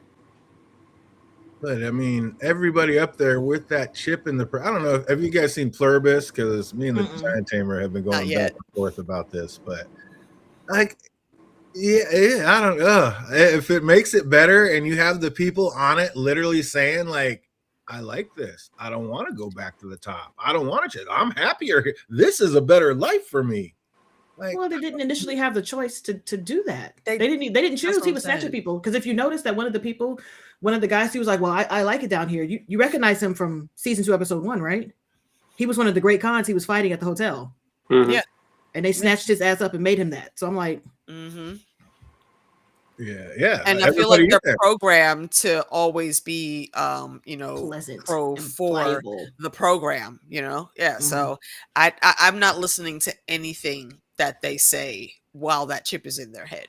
But I mean, everybody up there with that chip in the. I don't know. Have you guys seen Pluribus? Because me and the Giant Tamer have been going back and forth about this. But like, yeah, I don't know. If it makes it better and you have the people on it literally saying like, I like this. I don't want to go back to the top. I don't want to. I'm happier. This is a better life for me. Like, well, they didn't initially have the choice to do that. They didn't choose. He was snatching people. Because if you notice that one of the guys, he was like, well, I like it down here. You recognize him from season 2, episode 1, right? He was one of the great cons he was fighting at the hotel. Mm-hmm. Yeah. And they snatched his ass up and made him that. So I'm like, yeah. And I feel like they're programmed to always be, pleasant pro for the program, Yeah. So I'm not listening to anything that they say while that chip is in their head.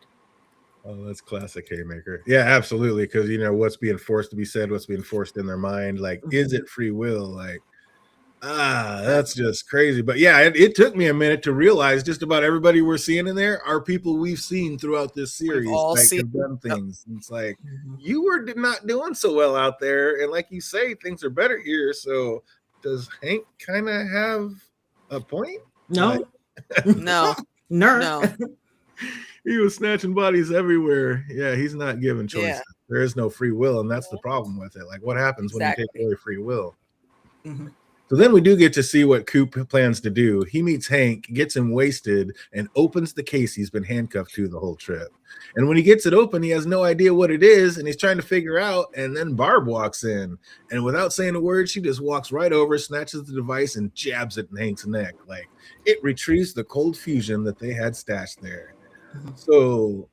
Oh, that's classic Haymaker. Yeah, absolutely. Because what's being forced to be said, what's being forced in their mind. Like, is it free will? Like, that's just crazy. But yeah, it took me a minute to realize just about everybody we're seeing in there are people we've seen throughout this series. Have done things. It's like you were not doing so well out there, and like you say, things are better here. So does Hank kind of have a point? No, no. He was snatching bodies everywhere. Yeah, he's not given choices. Yeah. There is no free will, and that's the problem with it. Like, what happens when you take away free will? So then we do get to see what Coop plans to do. He meets Hank, gets him wasted, and opens the case he's been handcuffed to the whole trip. And when he gets it open, he has no idea what it is, and he's trying to figure out, and then Barb walks in. And without saying a word, she just walks right over, snatches the device, and jabs it in Hank's neck. Like, it retrieves the cold fusion that they had stashed there. So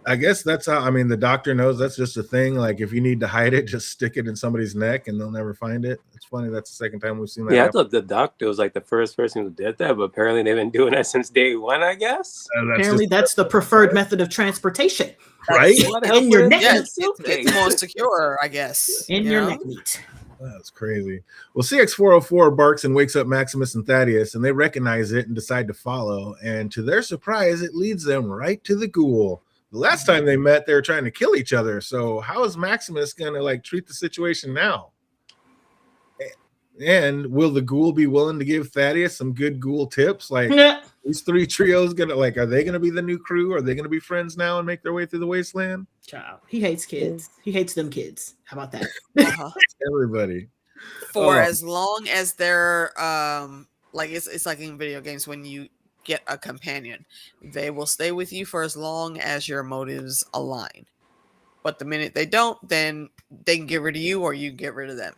I guess that's how, the doctor knows that's just a thing. Like, if you need to hide it, just stick it in somebody's neck and they'll never find it. It's funny. That's the second time we've seen that. Yeah, happen. I thought the doctor was like the first person who did that, but apparently they've been doing that since day one, I guess. Apparently that's the preferred method of transportation. Right? In your neck. Yes, it's more secure, I guess. In your neck meat. That's crazy. Well, CX404 barks and wakes up Maximus and Thaddeus, and they recognize it and decide to follow. And to their surprise, it leads them right to the ghoul. The last time they met, they were trying to kill each other. So how is Maximus going to treat the situation now? And will the ghoul be willing to give Thaddeus some good ghoul tips? Like, these three trios are they gonna be the new crew? Are they gonna be friends now and make their way through the wasteland? Child, he hates kids. He hates them kids. How about that? Everybody. For as long as they're it's like in video games when you get a companion, they will stay with you for as long as your motives align. But the minute they don't, then they can get rid of you or you get rid of them.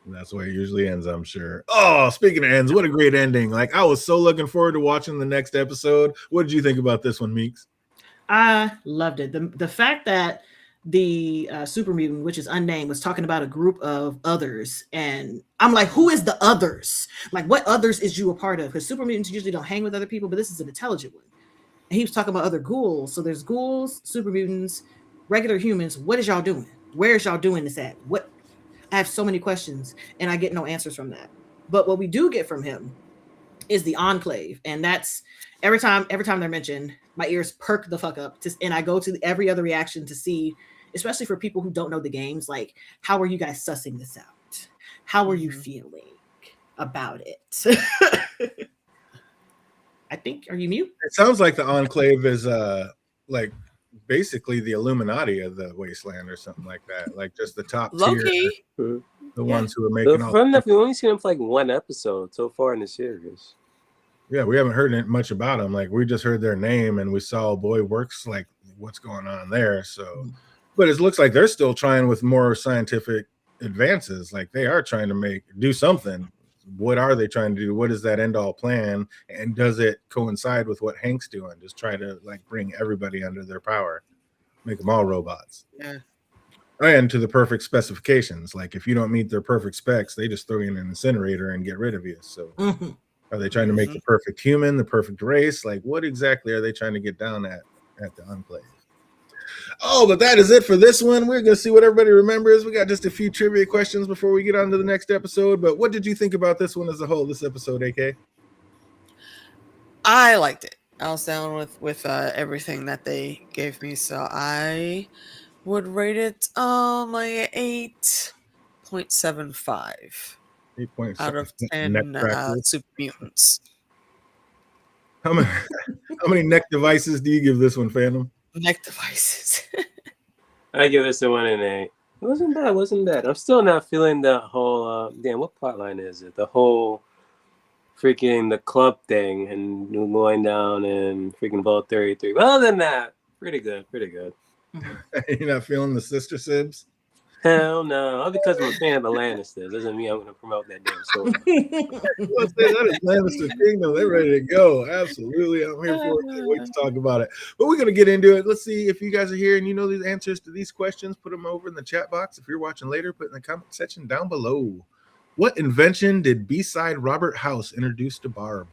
And that's the way it usually ends, I'm sure. Oh, speaking of ends, what a great ending. Like, I was so looking forward to watching the next episode. What did you think about this one, Meeks? I loved it. The fact that the super mutant, which is unnamed, was talking about a group of others. And I'm like, who is the others? Like, what others is you a part of? Because super mutants usually don't hang with other people, but this is an intelligent one. And he was talking about other ghouls. So there's ghouls, super mutants, regular humans. What is y'all doing? Where is y'all doing this at? I have so many questions and I get no answers from that. But what we do get from him is the Enclave. And that's every time they're mentioned, my ears perk the fuck up. And I go to every other reaction to see, especially for people who don't know the games, like, how are you guys sussing this out? How are you feeling about it? I think, are you mute? It sounds like the Enclave is basically the Illuminati of the wasteland or something like that. Like just the top tier, Low-key. the Yeah. ones who are But making all. fun enough, we've only seen him for like one episode so far in the series. Yeah, we haven't heard much about them. Like we just heard their name and we saw Boy Works. Like what's going on there? So, but it looks like they're still trying with more scientific advances. Like they are trying to do something. What are they trying to do? What is that end all plan? And does it coincide with what Hank's doing? Just try to like bring everybody under their power, make them all robots. Yeah. And to the perfect specifications. Like if you don't meet their perfect specs, they just throw you in an incinerator and get rid of you. So are they trying to make the perfect human, the perfect race? Like what exactly are they trying to get down at the Enclave? Oh, but that is it for this one. We're going to see what everybody remembers. We got just a few trivia questions before we get on to the next episode. But what did you think about this one as a whole, this episode, AK? I liked it. I was down with everything that they gave me. So I would rate it like 8.75 out of 10 super mutants. How many neck devices do you give this one, Phantom? Neck devices. I give this a 1 and 8. It wasn't bad. I'm still not feeling the whole what plot line is it? The whole freaking the club thing and going down and freaking Vault 33. But other than that, pretty good. You're not feeling the sister sibs? Hell no. All because I'm a fan of the Lannisters doesn't mean I'm going to promote that damn story. That is Lannister Kingdom. They're ready to go. Absolutely. I'm here for it. Can't wait to talk about it. But we're going to get into it. Let's see if you guys are here and you know the answers to these questions. Put them over in the chat box. If you're watching later, put in the comment section down below. What invention did B-side Robert House introduce to Barb?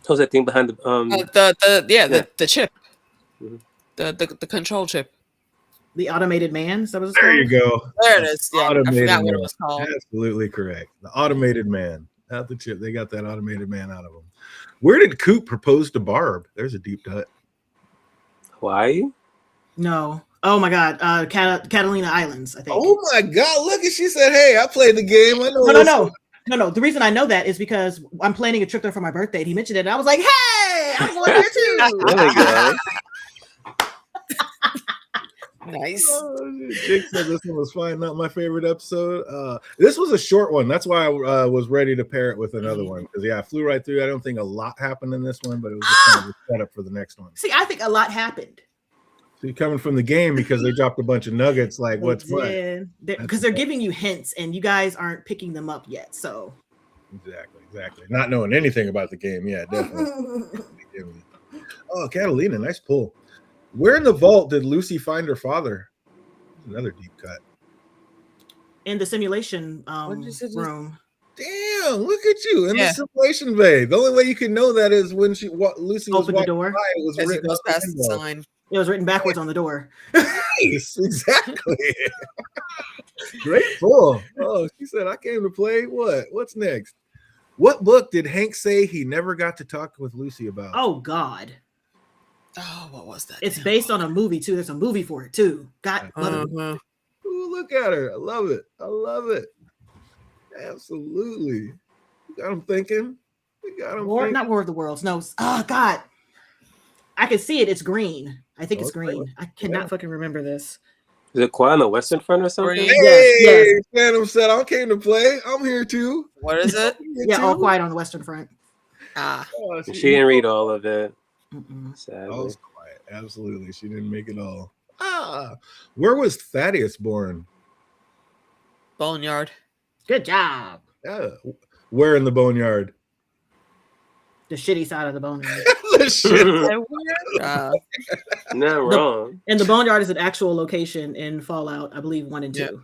What's that thing behind the the chip. Mm-hmm. The control chip. The automated man. Is that what it's There called? you go. There it is. Yeah, Automated I forgot what man. it was called. Absolutely correct. The automated man. Not the chip. They got that automated man out of them. Where did Coop propose to Barb? There's a deep cut. Hawaii? No. Oh my God. Catalina Islands, I think. Oh my God. Look, she said, hey, I played the game. I know. No. The reason I know that is because I'm planning a trip there for my birthday. He mentioned it. And I was like, hey, I'm going there too. There we go. Nice. Jake said this one was fine. Not my favorite episode. This was a short one. That's why I was ready to pair it with another one. Because, I flew right through. I don't think a lot happened in this one, but it was just kind of a setup for the next one. See, I think a lot happened. So you're coming from the game because they dropped a bunch of nuggets. Like, what's what? Because they're giving you hints and you guys aren't picking them up yet. So Exactly. Not knowing anything about the game. Yeah, definitely. Oh, Catalina, nice pull. Where in the vault did Lucy find her father? Another deep cut. In the simulation room. Damn, look at you in the simulation bay. The only way you can know that is when Lucy was opened the door. By, it was written goes past the sign. It was written backwards on the door. Nice, exactly. Great pull. Oh, she said, I came to play. What's next? What book did Hank say he never got to talk with Lucy about? Oh, God. Oh, what was that? It's based on a movie, too. There's a movie for it, too. God, Ooh, look at her. I love it. Absolutely. You got him thinking. Not War of the Worlds. No. Oh, God. I can see it. It's green. I think it's green. I cannot fucking remember this. Is it Quiet on the Western Front or something? Hey, yes. Phantom said, I came to play. I'm here too. What is it? All Quiet on the Western Front. Oh, she didn't read all of it. Sadly. All was quiet. Absolutely. She didn't make it all. Where was Thaddeus born? Boneyard. Good job. Yeah. Where in the boneyard? The shitty side of the boneyard. Not wrong. And the boneyard is an actual location in Fallout, I believe 1 and 2.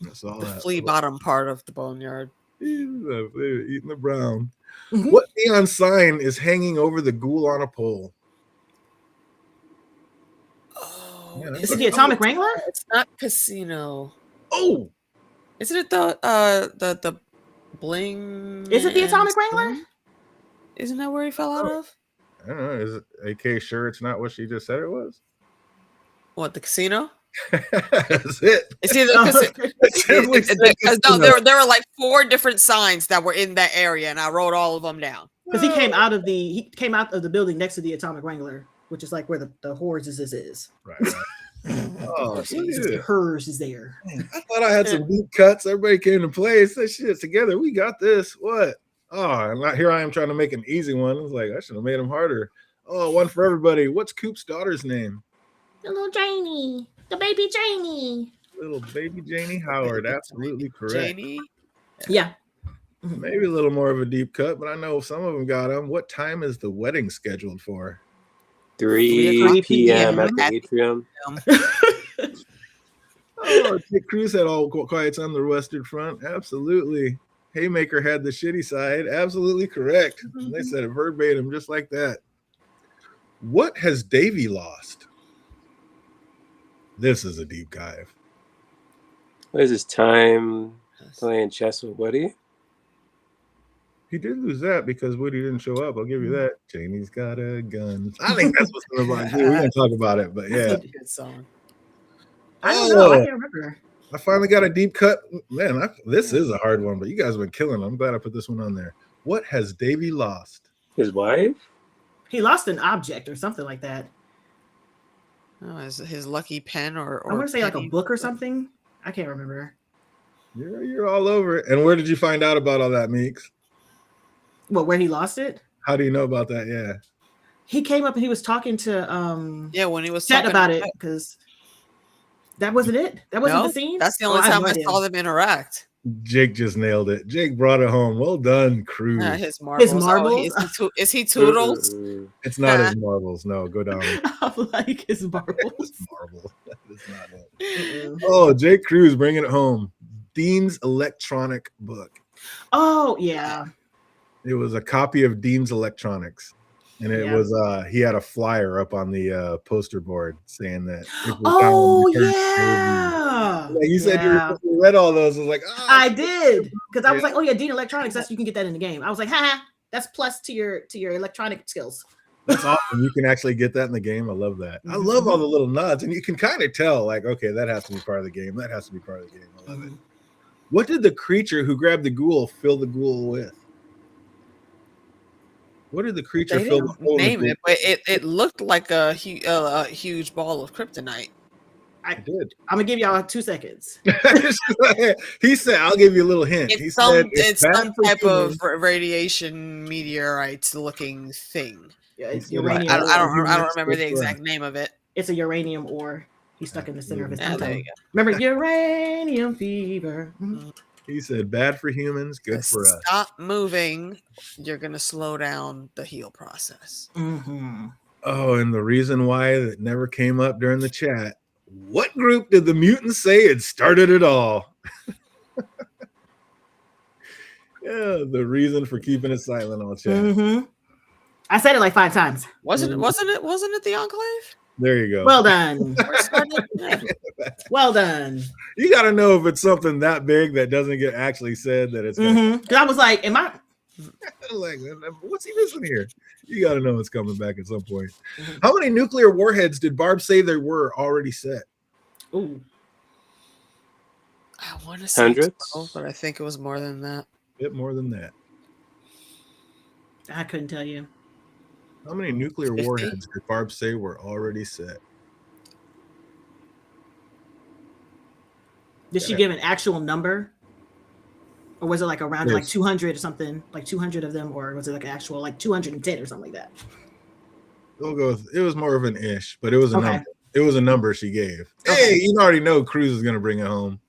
That's all the flea bottom part of the boneyard. Eating the brown. What neon sign is hanging over the ghoul on a pole? Oh, is it the Atomic Wrangler? It's not Casino. Oh, isn't it the bling? Is it the Atomic Wrangler? Isn't that where he fell out of? I don't know. Is it AK sure it's not what she just said it was? What, the casino? That's it. It's either because there were like 4 different signs that were in that area, and I wrote all of them down. Because he came out of the building next to the Atomic Wrangler. which is like where the horse is. Right. Oh, look at it. Hers is there. Man, I thought I had some deep cuts. Everybody came to play. Said shit together. We got this. What? Oh, and here I am trying to make an easy one. I was like, I should have made them harder. Oh, one for everybody. What's Coop's daughter's name? The little Janie. The baby Janie. Little baby Janie Howard. Absolutely correct. Janie? Yeah. Maybe a little more of a deep cut, but I know some of them got them. What time is the wedding scheduled for? 3 p.m. at the atrium. Oh, Dick Cruz had all quiets on the Western Front. Absolutely. Haymaker had the shitty side. Absolutely correct. They said it verbatim, just like that. What has Davey lost? This is a deep dive. What is his time playing chess with Woody? He did lose that because Woody didn't show up. I'll give you that. Janie's got a gun. I think that's what's going to be. We're going to talk about it, but yeah. That's a good song. I don't know. I can't remember. I finally got a deep cut. Man, this is a hard one, but you guys have been killing it. I'm glad I put this one on there. What has Davey lost? His wife? He lost an object or something like that. Oh, his lucky pen or I want to say like a penny. book or something. I can't remember. You're all over it. And where did you find out about all that, Meeks? What, where he lost it? How do you know about that? Yeah. He came up and he was talking to Yeah, when he was Chet talking about it, because that wasn't it. That wasn't the scene. That's the only time I idea. saw them interact. Jake just nailed it. Jake brought it home. Well done, Cruz. His marbles. His marbles? Is he Toodles? It's not his marbles. No, go down. I'm like his marbles. His marble. That is not it. Oh, Jake Cruz bringing it home. Dean's electronic book. Oh yeah. It was a copy of Dean's Electronics, and it was he had a flyer up on the poster board saying that. Oh yeah. You said you read all those. I was like, oh, I did, because I was like, oh yeah, Dean Electronics. That's you can get that in the game. I was like, haha, that's plus to your electronic skills. That's awesome. You can actually get that in the game. I love that. I love all the little nods, and you can kind of tell, like, okay, that has to be part of the game. That has to be part of the game. I love it. What did the creature who grabbed the ghoul fill the ghoul with? What did the creature fill the ghoul name with? it, but it looked like a huge ball of kryptonite. I did. I'm gonna give y'all 2 seconds. He said, "I'll give you a little hint." It's He some said, it's some type humans. of radiation meteorite looking thing. Yeah, it's I uranium. I don't Humans remember the good exact for name of it. It's a uranium ore. He's stuck in the center of his Yeah, there tongue. you go. Remember uranium fever. He said, "Bad for humans, good for us." Stop moving. You're gonna slow down the heal process. Oh, and the reason why that never came up during the chat. What group did the mutants say had started it all? Yeah, the reason for keeping it silent on chat. I said it like 5 times. Wasn't it the Enclave? There you go. Well done. Well done. You got to know if it's something that big that doesn't get actually said that it's Because I was like, am I? like, what's he missing here? You got to know it's coming back at some point. How many nuclear warheads did Barb say there were already set? Ooh. I want to say Hundreds? 12, but I think it was more than that. A bit more than that. I couldn't tell you. How many nuclear 50? warheads did Barb say were already set? Did she give an actual number? Or was it like around like 200 or something? Like 200 of them? Or was it like an actual like 210 or something like that? We'll go with, it was more of an ish, but it was a Okay. number. It was a number she gave. Okay. Hey, you already know Cruz is going to bring it home.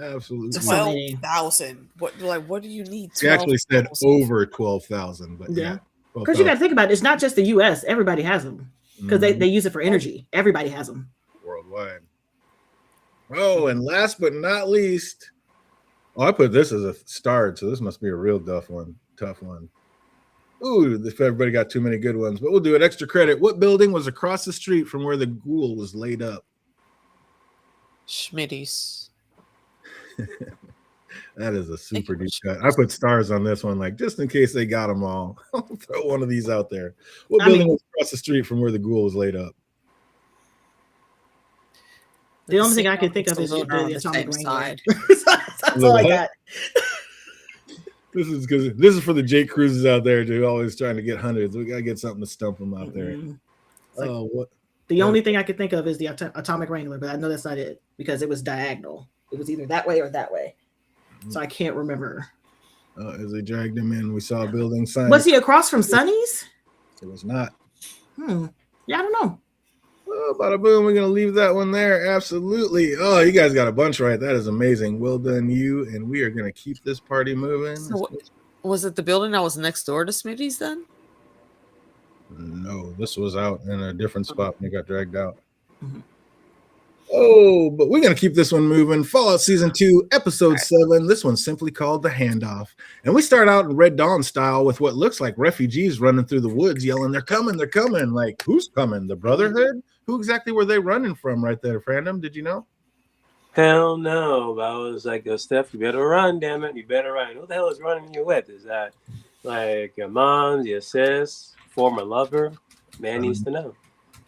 Absolutely. 12,000. What do you need? She actually said 12,000? over 12,000, but Yeah. yeah. Because you got to think about it. It's not just the U.S. Everybody has them. Because they use it for energy. Everybody has them. Worldwide. Oh, and last but not least, I put this as a starred, so this must be a real tough one. Ooh, if everybody got too many good ones, but we'll do it. Extra credit. What building was across the street from where the ghoul was laid up? Schmitty's. That is a super deep cut. I put stars on this one, like just in case they got them all. I'll throw one of these out there. What building was across the street from where the ghoul was laid up? The only thing I can think of is the the atomic same ring. side. That's all I got. This is because this is for the Jake Cruises out there who always trying to get hundreds. We gotta get something to stump them out there. Like, What? the only thing I could think of is the Atomic Wrangler, but I know that's not it because it was diagonal. It was either that way or that way. So I can't remember. As they dragged him in, we saw a building sign. Was he across from Sonny's? It was not. Yeah, I don't know. Oh, bada boom. We're going to leave that one there. Absolutely. Oh, you guys got a bunch right. That is amazing. Well done, you. And we are going to keep this party moving. So was it the building that was next door to Smitty's then? No, this was out in a different spot when it got dragged out. Oh, but we're going to keep this one moving. Fallout Season 2, Episode 7. This one's simply called The Handoff. And we start out in Red Dawn style with what looks like refugees running through the woods yelling, they're coming, they're coming. Like, who's coming? The Brotherhood? Who exactly were they running from right there, Fandom? Did you know? Hell no. But I was like, yo, Steph, you better run, damn it. You better run. Who the hell is running you with? Is that like your mom, your sis, former lover? Man needs to know.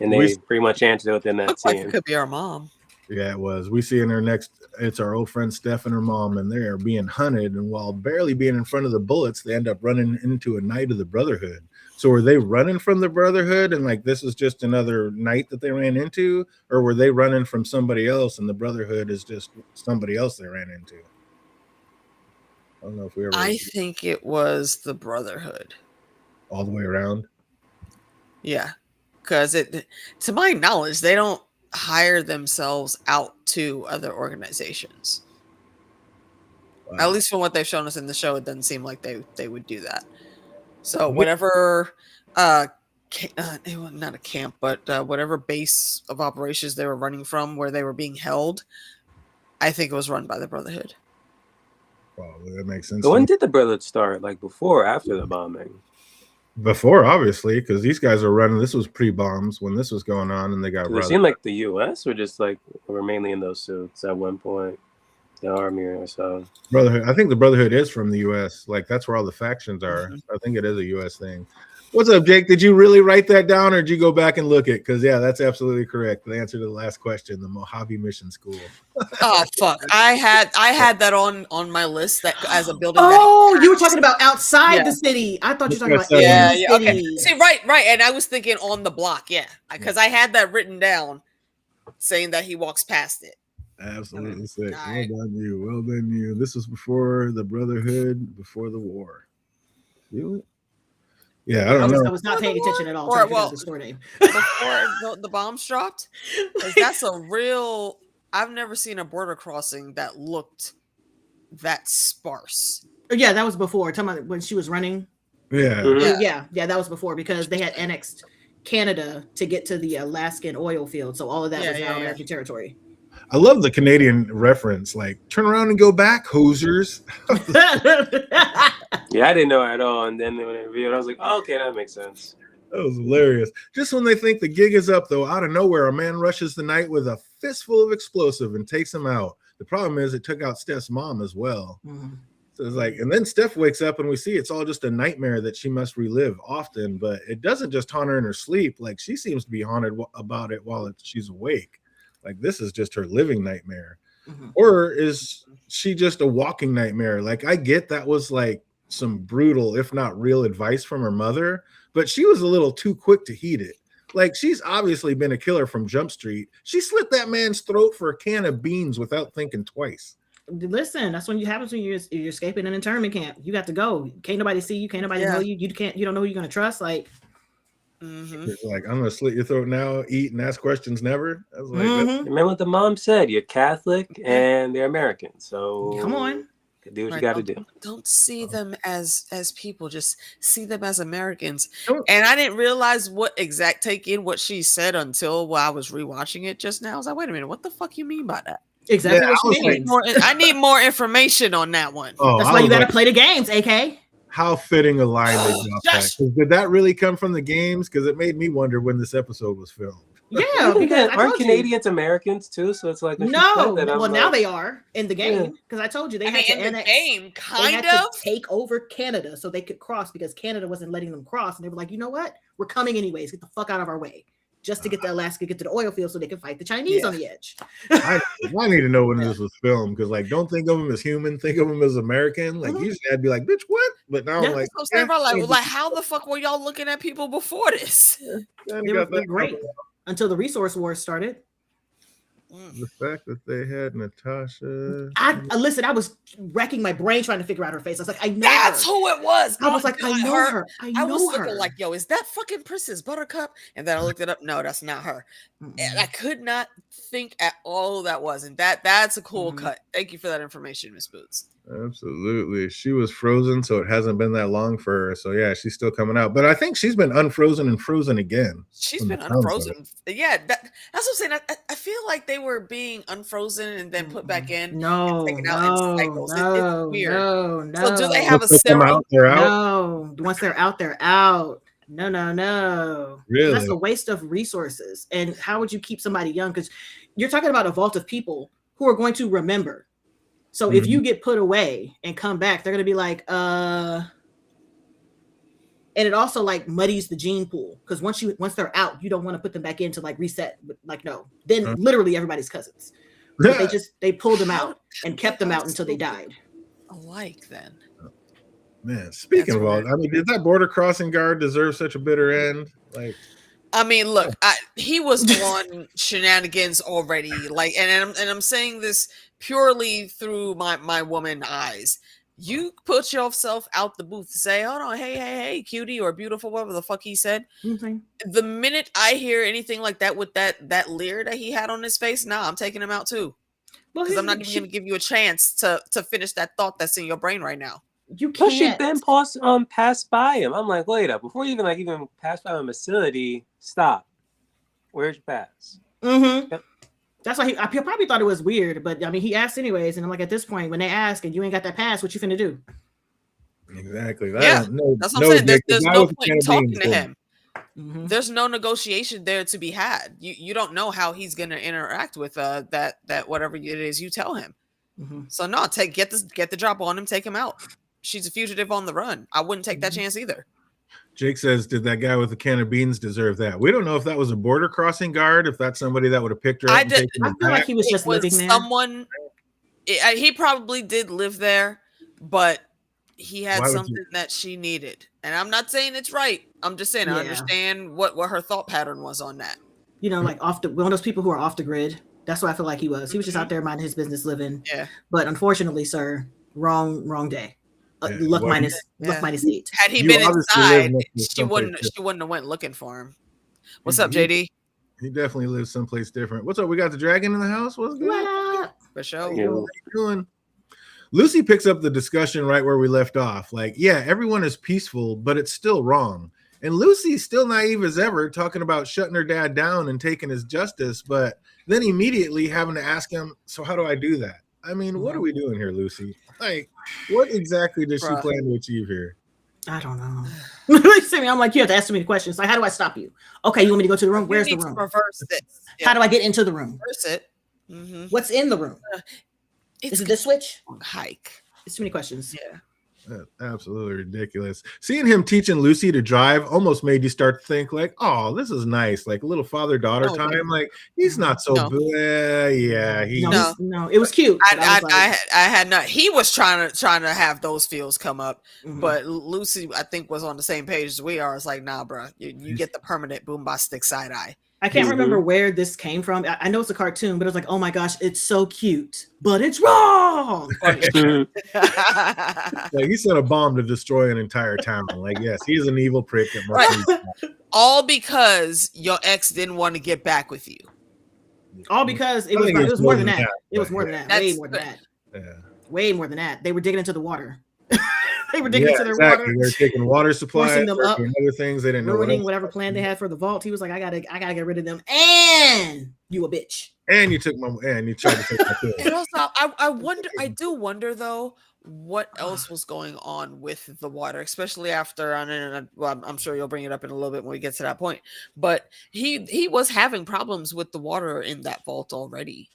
And they pretty much answered within that scene. Like it could be our mom. Yeah, it was. We see in her next, it's our old friend Steph and her mom, and they are being hunted. And while barely being in front of the bullets, they end up running into a Knight of the Brotherhood. So were they running from the Brotherhood and like this is just another night that they ran into? Or were they running from somebody else and the Brotherhood is just somebody else they ran into? I don't know if we ever. I think it was the Brotherhood. All the way around? Yeah. Because to my knowledge, they don't hire themselves out to other organizations. Wow. At least from what they've shown us in the show, it doesn't seem like they would do that. So whatever, not a camp, but whatever base of operations they were running from, where they were being held, I think it was run by the Brotherhood. Wow, that makes sense. So when did the Brotherhood start? Like before or after the bombing? Before, obviously, because these guys are running. This was pre-bombs when this was going on, and they got. It seemed like the U.S. were just like were mainly in those suits at one point, the army or so. Brotherhood. I think the Brotherhood is from the U.S. Like that's where all the factions are. I think it is a U.S. thing. What's up, Jake? Did you really write that down, or did you go back and look it? Because yeah, that's absolutely correct. The answer to the last question: the Mojave Mission School. Oh fuck! I had that on my list that as a building. Oh, you were talking about outside the city. I thought you were talking about yeah. Okay. See, right, and I was thinking on the block, because I had that written down, saying that he walks past it. Absolutely sick. Well done, you. Well done, you. This was before the Brotherhood, before the war. Really? Yeah, I don't know. I was not paying attention at all. The store name. Before the bombs dropped, that's a real. I've never seen a border crossing that looked that sparse. Yeah, that was before. Talking about when she was running. Yeah. Yeah, that was before because they had annexed Canada to get to the Alaskan oil field. So all of that was now American territory. I love the Canadian reference, like turn around and go back, hosers. Yeah, I didn't know at all. And then when it revealed, I was like, oh, okay, that makes sense. That was hilarious. Just when they think the gig is up, though, out of nowhere, a man rushes the Knight with a fistful of explosive and takes him out. The problem is it took out Steph's mom as well. So it's like, and then Steph wakes up and we see it's all just a nightmare that she must relive often, but it doesn't just haunt her in her sleep. Like she seems to be haunted about it while she's awake. Like this is just her living nightmare. Or is she just a walking nightmare? Like I get that was like some brutal, if not real advice from her mother, but she was a little too quick to heed it. Like she's obviously been a killer from Jump Street. She slit that man's throat for a can of beans without thinking twice. Listen, that's when happens when you're escaping an internment camp. You got to go. Can't nobody see you. Can't nobody know you. You don't know who you're gonna trust. Like, like I'm gonna slit your throat now, eat and ask questions never. I was like, remember what the mom said? You're Catholic and they're American, so come on. Do what you got to do. Don't see them as people. Just see them as Americans. And I didn't realize take in what she said until I was rewatching it just now. I was like, wait a minute, what the fuck you mean by that? Exactly what she means. I need more information on that one. That's why you got to play the games, AK. How fitting a line they dropped that. Did that really come from the games? Because it made me wonder when this episode was filmed. Yeah, because aren't Canadians Americans too? So it's like no. Well, now they are in the game because I told you they had to annex. The game, they had to take over Canada so they could cross because Canada wasn't letting them cross, and they were like, you know what? We're coming anyways. Get the fuck out of our way. just to get to Alaska, get to the oil field so they can fight the Chinese on the edge. I need to know when this was filmed because, like, don't think of him as human, think of him as American. Like, usually I'd be like, bitch, what? But now I'm like, like, how the fuck were y'all looking at people before this? They're great until the resource wars started. The fact that they had Natasha. Listen, I was racking my brain trying to figure out her face. I was like, I know that's her. who it was. I was like, I know her. I was looking like, yo, is that fucking Princess Buttercup? And then I looked it up. No, that's not her. And I could not think at all who that was. And that's a cool cut. Thank you for that information, Miss Boots. Absolutely. She was frozen, so it hasn't been that long for her. So yeah, she's still coming out. But I think she's been unfrozen and frozen again. She's been unfrozen. Yeah, that's what I'm saying. I feel like they were being unfrozen and then put back in. No, and taken out in cycles. It's weird. No. So do they have a serum? No. Once they're out, they're out. No. Really? That's a waste of resources. And how would you keep somebody young? Because you're talking about a vault of people who are going to remember. So if you get put away and come back, they're going to be like, and it also like muddies the gene pool. Because once they're out, you don't want to put them back in to like reset. Like, no, then literally everybody's cousins. But they pulled them out and kept them out until they died. Alike then. Man, speaking of all, I mean, did that border crossing guard deserve such a bitter end? Like, I mean, look, he was on shenanigans already. Like, and I'm saying this purely through my woman eyes. You put yourself out the booth to say, "Oh no, hey, cutie or beautiful," whatever the fuck he said. The minute I hear anything like that with that leer that he had on his face, I'm taking him out too. Because I'm not even going to give you a chance to finish that thought that's in your brain right now. You can't. She then passed by him. I'm like, wait up, before you even pass by a facility, stop. Where's your pass? Yep. That's why I probably thought it was weird, but I mean, he asked anyways, and I'm like, at this point, when they ask and you ain't got that pass, what you finna do? Exactly. That's what I'm saying. There's no point in talking to him. There's no negotiation there to be had. You don't know how he's gonna interact with that whatever it is you tell him. So no, get the drop on him, take him out. She's a fugitive on the run. I wouldn't take that chance either. Jake says, did that guy with the can of beans deserve that? We don't know if that was a border crossing guard, if that's somebody that would have picked her up. I feel like he was just living there. He probably did live there, but he had something that she needed. And I'm not saying it's right. I'm just saying I understand what her thought pattern was on that. You know, like one of those people who are off the grid. That's what I feel like he was. He was just out there minding his business, living. Yeah. But unfortunately, sir, wrong day. Luck minus 8. Had he been inside, she wouldn't have went looking for him. What's up, JD? He definitely lives someplace different. What's up? We got the dragon in the house. What's good? What? For sure. What are you doing? Lucy picks up the discussion right where we left off. Like, yeah, everyone is peaceful, but it's still wrong. And Lucy's still naive as ever, talking about shutting her dad down and taking his justice, but then immediately having to ask him, so how do I do that? I mean, what are we doing here, Lucy? Like, what exactly does she plan to achieve here? I don't know. I'm like, you have to ask too many questions. Like, how do I stop you? Okay, you want me to go to the room? Where's the room? Reverse this. How do I get into the room? Reverse it. What's in the room? Is it the switch? Hike. It's too many questions. Yeah. That's absolutely ridiculous. Seeing him teaching Lucy to drive almost made you start to think like, oh, this is nice. Like a little father-daughter time. Like he's not so No, it was cute. I had not. He was trying to have those feels come up, but Lucy, I think, was on the same page as we are. It's like, nah, bro, you get the permanent bombastic side eye. I can't remember where this came from. I know it's a cartoon, but it was like, oh my gosh, it's so cute, but it's wrong. Like he set a bomb to destroy an entire town. Like, yes, he's an evil prick. All because your ex didn't want to get back with you. All because it was more than that. It was more than that. Way more than that. Yeah. Way more than that. They were digging into the water. They were digging into their water. They were taking water supplies, forcing them up, other things they didn't know. Ruining whatever plan they had for the vault. He was like, I gotta get rid of them. And you a bitch. And you took my and you tried to take my thing. And also, I do wonder though, what else was going on with the water, especially after I'm sure you'll bring it up in a little bit when we get to that point. But he was having problems with the water in that vault already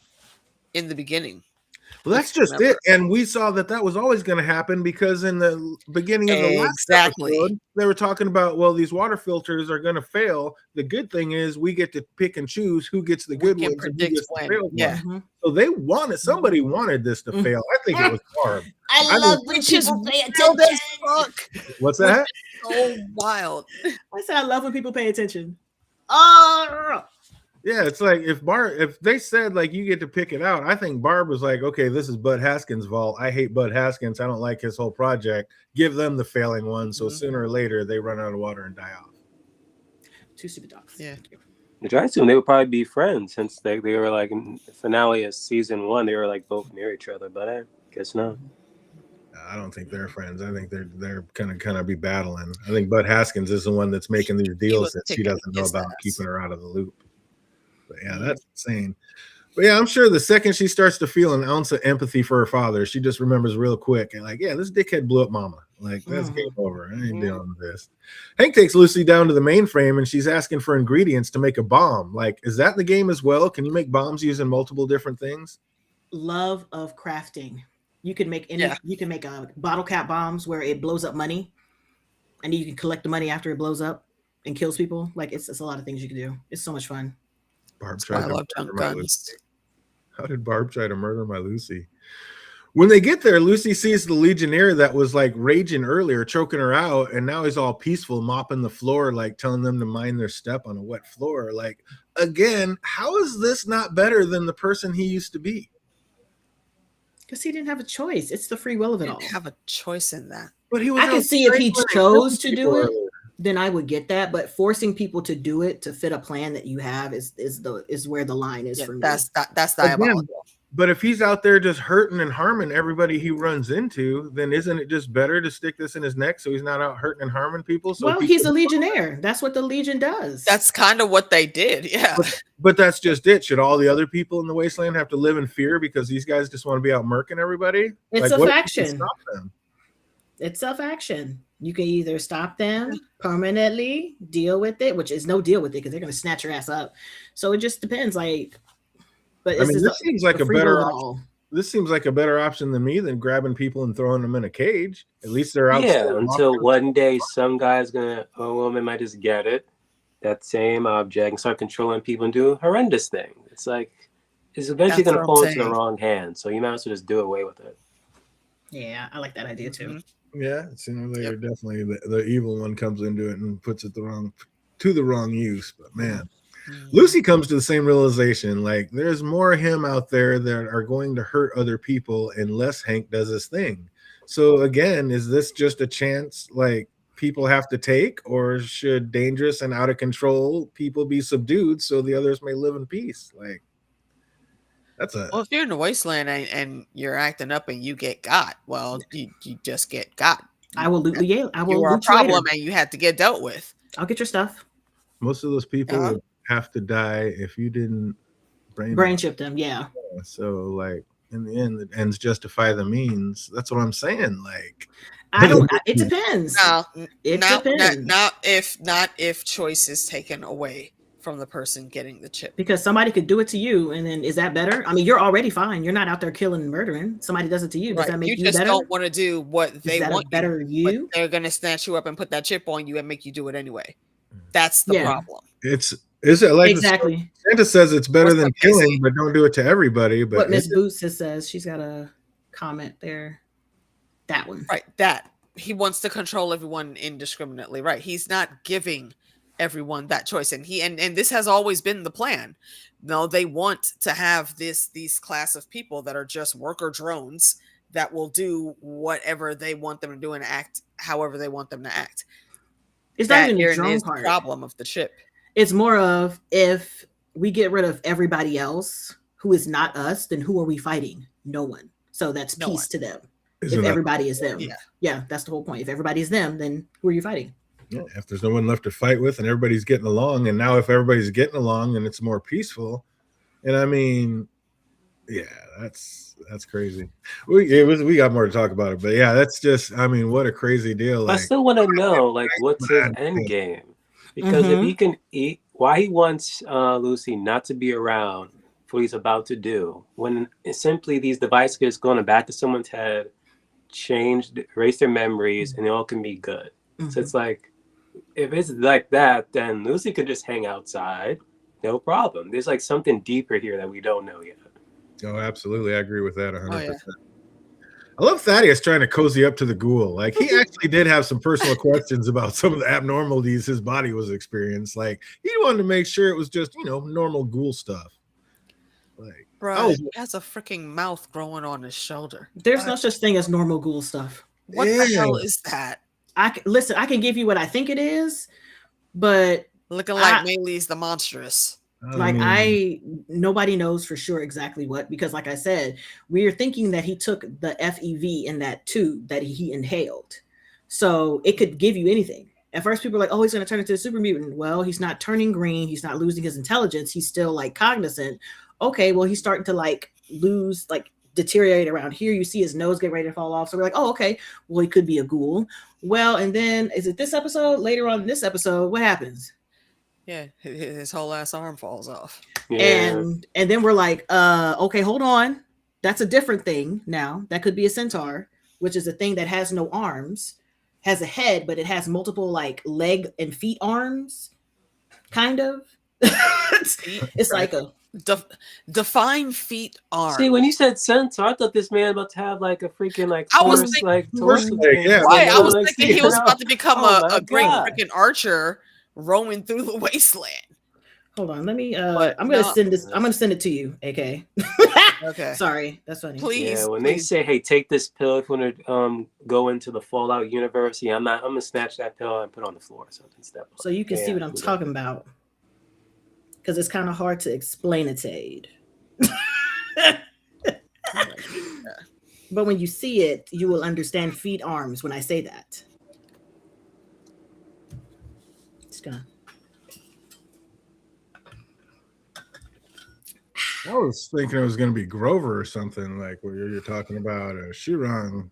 in the beginning. Well, that's just it. And we saw that was always going to happen because in the beginning of the last episode, they were talking about, well, these water filters are going to fail. The good thing is we get to pick and choose who gets the good ones and who gets the failed ones. So they wanted, somebody wanted this to fail. I think it was Barb. I love when people pay attention. What's that? So wild. I said I love when people pay attention. Yeah, it's like if they said like you get to pick it out, I think Barb was like, okay, this is Bud Haskins' vault. I hate Bud Haskins. I don't like his whole project. Give them the failing one, so sooner or later they run out of water and die off. Two stupid dogs. Yeah. Which I assume they would probably be friends since they were like in the finale of season 1. They were like both near each other, but I guess not. I don't think they're friends. I think they're gonna be battling. I think Bud Haskins is the one that's making these deals that she doesn't know about, keeping her out of the loop. But yeah, that's insane. But yeah, I'm sure the second she starts to feel an ounce of empathy for her father, she just remembers real quick and like, yeah, this dickhead blew up mama. Like, that's game over. I ain't dealing with this. Hank takes Lucy down to the mainframe and she's asking for ingredients to make a bomb. Like, is that the game as well? Can you make bombs using multiple different things? Love of crafting. You can make you can make bottle cap bombs where it blows up money, and you can collect the money after it blows up and kills people. Like it's a lot of things you can do. It's so much fun. Barb tried to murder my Lucy. How did Barb try to murder my Lucy? When they get there, Lucy sees the Legionnaire that was like raging earlier, choking her out, and now he's all peaceful, mopping the floor, like telling them to mind their step on a wet floor. Like, again, how is this not better than the person he used to be? Because he didn't have a choice. It's the free will of it all. Have a choice in that. But he was. I can see if he chose to do it, then I would get that. But forcing people to do it to fit a plan that you have is where the line is for me. That's diabolical. But if he's out there just hurting and harming everybody he runs into, then isn't it just better to stick this in his neck so he's not out hurting and harming people? So he's a Legionnaire. That's what the Legion does. That's kind of what they did. Yeah. But that's just it. Should all the other people in the wasteland have to live in fear because these guys just want to be out murking everybody? It's self-action. It's self-action. You can either stop them permanently, deal with it, which is no deal with it because they're going to snatch your ass up. So it just depends. But I mean, this seems like a better option. This seems like a better option than grabbing people and throwing them in a cage. At least they're out. Yeah, until one day some guy's a woman might just get it, that same object, and start controlling people and do horrendous things. It's like it's eventually going to fall into the wrong hands. So you might as well just do away with it. Yeah, I like that idea too. Yeah, sooner or later, definitely the evil one comes into it and puts it to the wrong use. But man. Lucy comes to the same realization, like there's more him out there that are going to hurt other people unless Hank does his thing. So again, is this just a chance like people have to take, or should dangerous and out of control people be subdued so the others may live in peace? Like well, if you're in the wasteland and you're acting up and you get got, well, you just get got. I will loot you. I will loot a problem and you have to get dealt with. I'll get your stuff. Most of those people would have to die if you didn't brain chip them. Yeah. So like in the end, the ends justify the means. That's what I'm saying. Like it depends. Depends. Not if choice is taken away from the person getting the chip. Because somebody could do it to you, and then is that better? I mean, you're already fine. You're not out there killing and murdering. Somebody does it to you. Does that make you better? You just don't want to do what they want. Better you. They're gonna snatch you up and put that chip on you and make you do it anyway. That's the problem. Is it like exactly? Santa says it's better than killing, but don't do it to everybody. But what Miss Boots says, she's got a comment there. That one, right? That he wants to control everyone indiscriminately, right? He's not giving everyone that choice, and this has always been the plan. No, they want to have these class of people that are just worker drones that will do whatever they want them to do and act however they want them to act. It's not even the drone part. The problem of the chip. It's more of if we get rid of everybody else who is not us, then who are we fighting? No one. So that's peace to them. If everybody is them. Yeah, that's the whole point. If everybody is them, then who are you fighting? Yeah, if there's no one left to fight with and everybody's getting along, and now if everybody's getting along and it's more peaceful, and I mean, yeah, that's crazy. We got more to talk about it, but yeah, that's just, I mean, what a crazy deal. I still want to know, like, what's his end game? Because if he can eat, why he wants Lucy not to be around for what he's about to do, when it's simply these devices just go in the back of someone's head, erase their memories, and it all can be good. So it's like, if it's like that, then Lucy could just hang outside, no problem. There's like something deeper here that we don't know yet. Oh, absolutely. I agree with that 100%. Oh, yeah. I love Thaddeus trying to cozy up to the ghoul. Like, he actually did have some personal questions about some of the abnormalities his body was experiencing. Like, he wanted to make sure it was just, normal ghoul stuff. Like, Bro, he has a freaking mouth growing on his shoulder. There's no such thing as normal ghoul stuff. What the hell is that? Listen, I can give you what I think it is, but looking like Maylee's the monstrous. Nobody knows for sure exactly what, because like I said, we are thinking that he took the FEV in that tube that he inhaled. So it could give you anything. At first people are like, oh, he's going to turn into a super mutant. Well, he's not turning green. He's not losing his intelligence. He's still like cognizant. Okay, well, he's starting to like lose, like deteriorate around here. You see his nose get ready to fall off. So we're like, oh, okay, well, he could be a ghoul. Well, and then is it this episode? Later on in this episode, what happens? Yeah, his whole ass arm falls off. Yeah. And then we're like, okay, hold on. That's a different thing now. That could be a centaur, which is a thing that has no arms, has a head, but it has multiple like leg and feet arms, kind of. It's like a define feet arm. See, when you said centaur, I thought this man about to have like a freaking like I was Taurus, thinking- like Taurus thing. yeah. Right, I was Like, thinking he was about to become Oh my a great God. freaking archer roaming through the wasteland. hold on, let me But I'm gonna no. send this. I'm gonna send it to you, AK. Okay. Sorry, that's funny. Please. Yeah, when they please. say, "Hey, take this pill if you want to go into the Fallout universe," yeah, I'm gonna snatch that pill and put it on the floor or something. Step on So you can it. see Yeah, what I'm we got talking about, because it's kind of hard to explain it. But when you see it, you will understand feet arms when I say that. It's gonna. I was thinking it was going to be Grover or something, like what you're talking about, Shirang,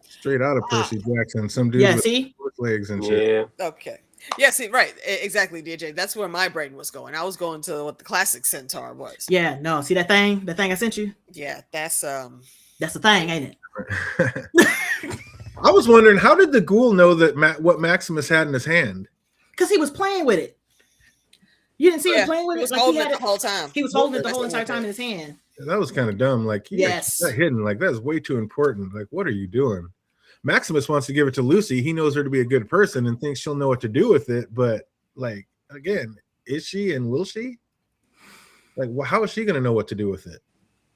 straight out of Percy Jackson. Some dude Yeah, with see? legs and shit. Yeah, Okay. Yeah, see, right. Exactly, DJ. That's where my brain was going. I was going to what the classic centaur was. Yeah, no. See that thing? That thing I sent you? Yeah, that's That's the thing, ain't it? I was wondering, how did the ghoul know that what Maximus had in his hand? Because he was playing with it. You didn't see him playing with he it? was Like holding he had it the whole time. He was holding it the That's whole what entire he time in did. his hand. That was kind of dumb. Like, Yes. that hidden, like, that is way too important. Like, what are you doing? Maximus wants to give it to Lucy. He knows her to be a good person and thinks she'll know what to do with it. But, like, again, is she and will she? Like, how is she going to know what to do with it?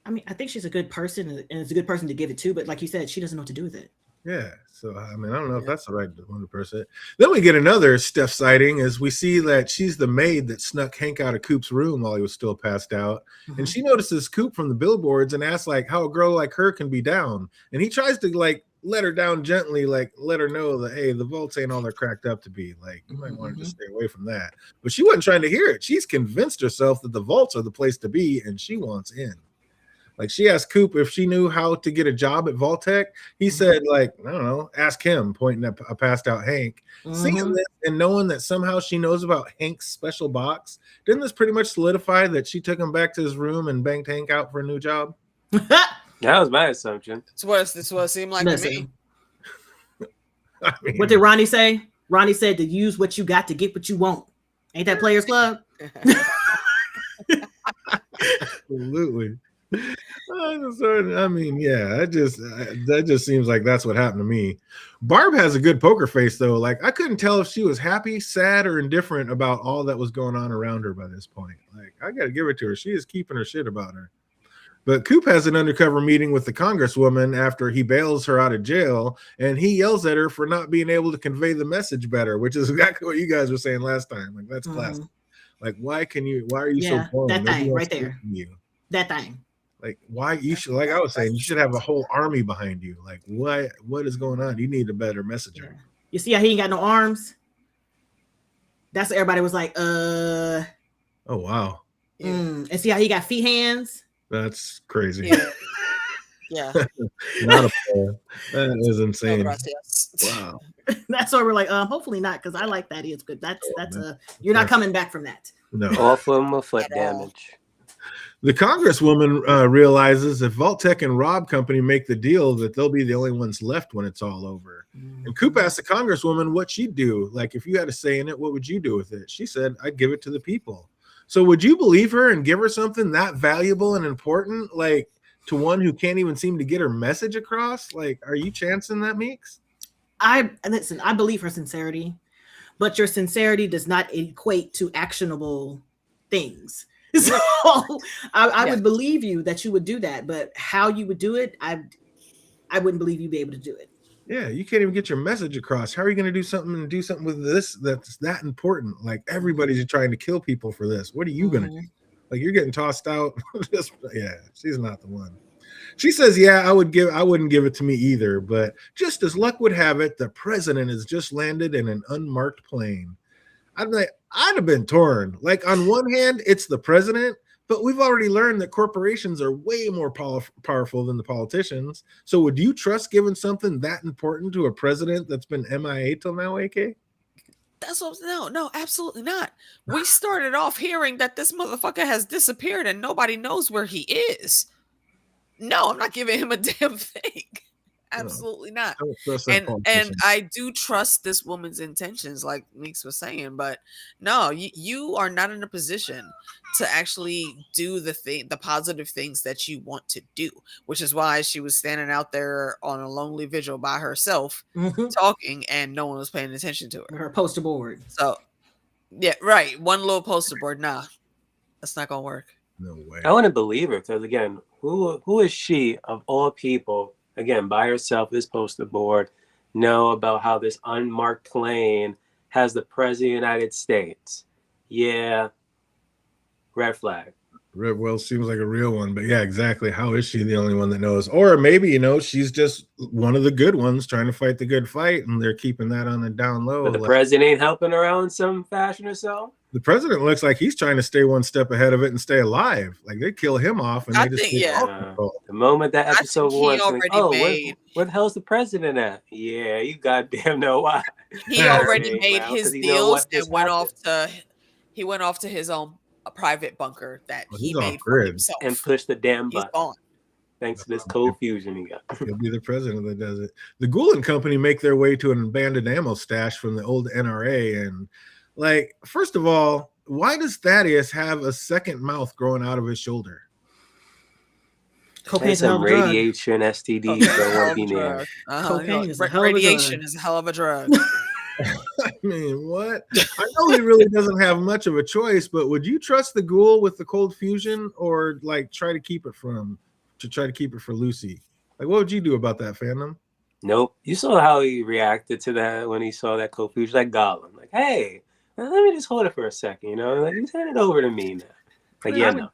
I mean, I think she's a good person, and it's a good person to give it to. But like you said, she doesn't know what to do with it. Yeah. So, I mean, I don't know if that's the right 100%. Then we get another Steph sighting as we see that she's the maid that snuck Hank out of Coop's room while he was still passed out. Mhm. And she notices Coop from the billboards and asks, like, how a girl like her can be down. And he tries to, like, let her down gently, like, let her know that, hey, the vaults ain't all they're cracked up to be. Like, you might want to just stay away from that. But she wasn't trying to hear it. She's convinced herself that the vaults are the place to be, and she wants in. Like, she asked Coop if she knew how to get a job at Vaultec. He said, like, I don't know, ask him, pointing at a passed out Hank. Seeing this and knowing that somehow she knows about Hank's special box, didn't this pretty much solidify that she took him back to his room and banked Hank out for a new job? that was my assumption. That's what it seemed like to me. Listen, I mean, what did Ronnie say? Ronnie said to use what you got to get what you want. Ain't that Players Club? absolutely. I mean, yeah, that just seems like that's what happened to me. Barb has a good poker face, though. Like, I couldn't tell if she was happy, sad, or indifferent about all that was going on around her by this point. Like, I got to give it to her. She is keeping her shit about her. But Coop has an undercover meeting with the congresswoman after he bails her out of jail, and he yells at her for not being able to convey the message better, which is exactly what you guys were saying last time. Like, that's classic. Like, why are you so boring? that Nobody thing wants right to there. listen to you. That thing. Like, why you should, like I was saying, you should have a whole army behind you. Like, what is going on? You need a better messenger. You see how he ain't got no arms? That's what everybody was like, Oh wow, And see how he got feet hands? that's crazy. Yeah. Not a player. That is insane. Gracias. Wow. That's why we're like, hopefully not, because I like that. It's good. You're not coming back from that. No. All from a foot At all. damage. The Congresswoman realizes if Vault-Tec and Rob Company make the deal, that they'll be the only ones left when it's all over. And Coop asked the Congresswoman what she'd do. Like, if you had a say in it, what would you do with it? She said, I'd give it to the people. So would you believe her and give her something that valuable and important, like to one who can't even seem to get her message across? Like, are you chancing that, Meeks? I believe her sincerity, but your sincerity does not equate to actionable things. So I would believe you that you would do that, but how you would do it, I wouldn't believe you'd be able to do it. Yeah, you can't even get your message across. How are you going to do something with this that's that important? Like, everybody's trying to kill people for this. What are you going to do? Like, you're getting tossed out. Yeah, she's not the one. She says, yeah, I wouldn't give it to me either, but just as luck would have it, the president has just landed in an unmarked plane. I'd have been torn. Like, on one hand, it's the president, but we've already learned that corporations are way more powerful than the politicians. So would you trust giving something that important to a president that's been MIA till now, AK? That's what, no, absolutely not. We started off hearing that this motherfucker has disappeared and nobody knows where he is. No, I'm not giving him a damn thing. Absolutely not. And I do trust this woman's intentions, like Meeks was saying, but no, you are not in a position to actually do the positive things that you want to do, which is why she was standing out there on a lonely vigil by herself, talking, and no one was paying attention to her. Her poster board. So, yeah, right. One little poster board. Nah, that's not gonna work. No way. I want to believe her because, again, who is she of all people? Again, by herself, this poster board, know about how this unmarked plane has the president of the United States. Yeah, red flag. Well, seems like a real one, but yeah, exactly. How is she the only one that knows? Or maybe, she's just one of the good ones trying to fight the good fight, and they're keeping that on the down low. But the president ain't helping her out in some fashion or so? The president looks like he's trying to stay one step ahead of it and stay alive. Like, they kill him off, and they just the moment that episode was, where the hell's the president at? Yeah, you goddamn know why. He already made his deals and went off to his own private bunker that he made for himself and pushed the damn button. Thanks to this cold fusion he got. He'll be the president that does it. The Gould Company make their way to an abandoned ammo stash from the old NRA, and like, first of all, why does Thaddeus have a second mouth growing out of his shoulder? Cocaine's some radiation STDs that won't be named. Radiation is a hell of a drug. I mean, what? I know he really doesn't have much of a choice, but would you trust the Ghoul with the cold fusion, or like try to keep it for Lucy? Like, what would you do about that, Fandom? Nope. You saw how he reacted to that when he saw that cold fusion, like Gollum. Like, hey, let me just hold it for a second, like, just hand it over to me now. Like, no.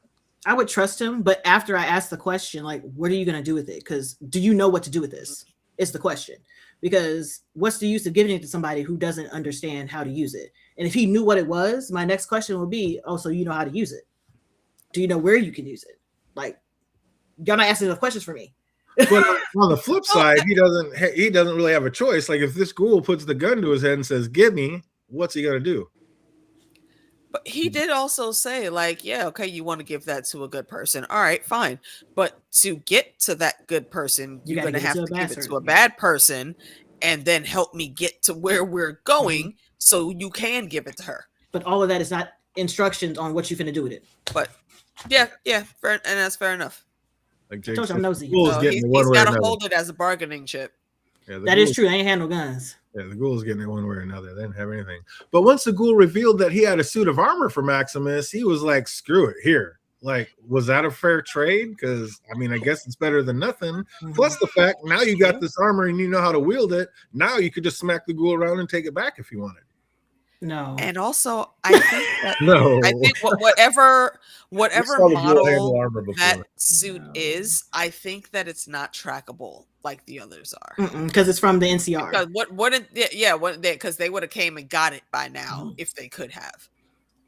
I would trust him, but after I ask the question, like, what are you going to do with it? Because do you know what to do with this? It's the question. Because what's the use of giving it to somebody who doesn't understand how to use it? And if he knew what it was, my next question would be, oh, so you know how to use it? Do you know where you can use it? Like, y'all not asking enough questions for me. But on the flip side, he doesn't really have a choice. Like, if this ghoul puts the gun to his head and says, give me, what's he going to do? But he did also say, like, yeah, okay, you want to give that to a good person. All right, fine. But to get to that good person, you're going to have to give it to a bad person and then help me get to where we're going so you can give it to her. But all of that is not instructions on what you're going to do with it. But yeah, and that's fair enough. Like Jake said, I'm nosy. So he's got to hold it as a bargaining chip. Yeah, that is true. I ain't had no guns. Yeah, the Ghoul's getting it one way or another. They didn't have anything. But once the Ghoul revealed that he had a suit of armor for Maximus, he was like, screw it, here. Like, was that a fair trade? Because, I mean, I guess it's better than nothing. Plus the fact, now you got this armor and you know how to wield it. Now you could just smack the Ghoul around and take it back if you wanted. No. And also, I think that I think whatever model that suit is, I think that it's not trackable like the others are. Because it's from the NCR. Because they would have came and got it by now if they could have.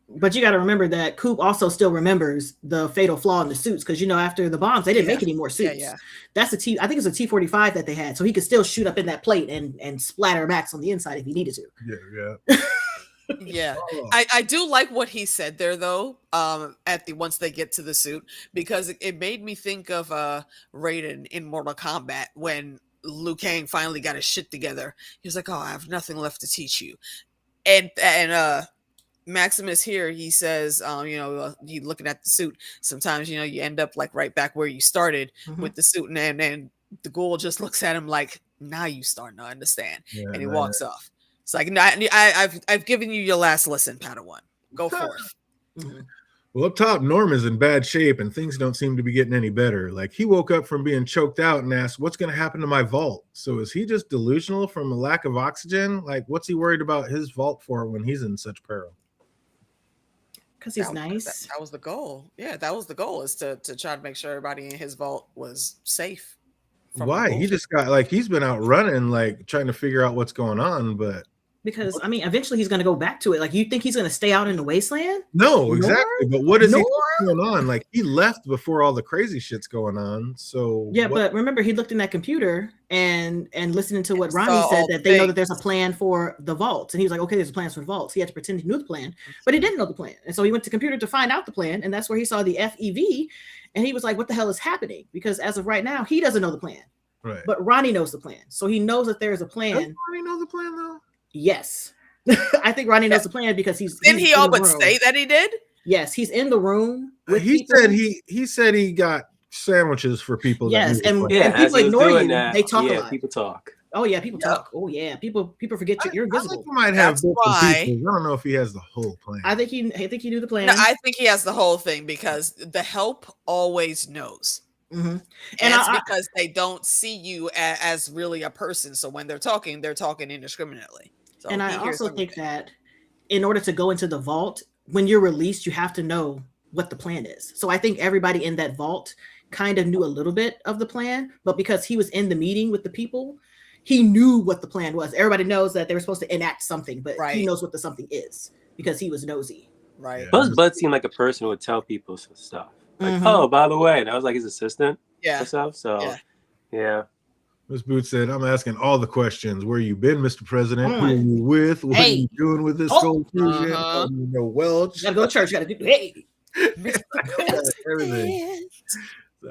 But you got to remember that Coop also still remembers the fatal flaw in the suits, because after the bombs they didn't make any more suits. That's I think it's a T-45 that they had, so he could still shoot up in that plate and splatter Max on the inside if he needed to. Yeah. Yeah, Oh, I do like what he said there though. Once they get to the suit, because it made me think of Raiden in Mortal Kombat when Liu Kang finally got his shit together. He was like, "Oh, I have nothing left to teach you," and Maximus here, he says, you looking at the suit. Sometimes you end up like right back where you started with the suit, and the ghoul just looks at him like, "Now you starting to understand," yeah, and he no, walks off. It's like, "No, I've given you your last lesson, Padawan. Go forth." Well, up top, Norm is in bad shape and things don't seem to be getting any better. Like he woke up from being choked out and asked, "What's going to happen to my vault?" So is he just delusional from a lack of oxygen? Like, what's he worried about his vault for when he's in such peril? Because he's nice. That was the goal. Yeah, that was the goal, is to try to make sure everybody in his vault was safe. Why? He just got like he's been out running, like trying to figure out what's going on, but because I mean, eventually he's going to go back to it. Like, you think he's going to stay out in the wasteland? no, exactly. But what is Norm? he going on? Like he left before all the crazy shit's going on. So Yeah, but remember, he looked in that computer and listening to what Saw Ronnie said, all that the they know that things. there's a plan for the vault, and he was like, "Okay, there's a plan for the vaults." He had to pretend he knew the plan, but he didn't know the plan, and so he went to computer to find out the plan, and that's where he saw the FEV, and he was like, "What the hell is happening?" Because as of right now, he doesn't know the plan, right. but Ronnie knows the plan, so he knows that there is a Does plan. Ronnie know the plan though? Yes. I think Ronnie knows the plan because he's Didn't he in all the but room. say that he did? Yes, he's in the room with He people. said he got sandwiches for people. Yes, that and Yeah, as people he was ignore doing you. that, They talk a yeah, lot. people talk. Oh yeah, people Yeah. talk. Oh yeah, people forget you're I think invisible. he might have That's bits and why- pieces. I don't know if he has the whole plan. I think he knew the plan. No, I think he has the whole thing, because the help always knows. Mhm. And And it's I- because they don't see you as really a person. So when they're talking indiscriminately. So and I he hears also think everything. that in order to go into the vault, when you're released, you have to know what the plan is. So I think everybody in that vault kind of knew a little bit of the plan, but because he was in the meeting with the people, he knew what the plan was. Everybody knows that they were supposed to enact something, but he Right. knows what the something is because he was nosy. Right. Yeah. Plus, Bud seemed like a person who would tell people some stuff. Like, Mhm. "Oh, by the way," that was like his assistant Yeah. or stuff. So, yeah. Miss Boots said, "I'm asking all the questions. Where you been, Mr. President? Who On. are you with? What are Hey. you doing with this Oh. gold fusion? Uh-huh. You know, Welch. You gotta go to church. You gotta do. Hey. Everything.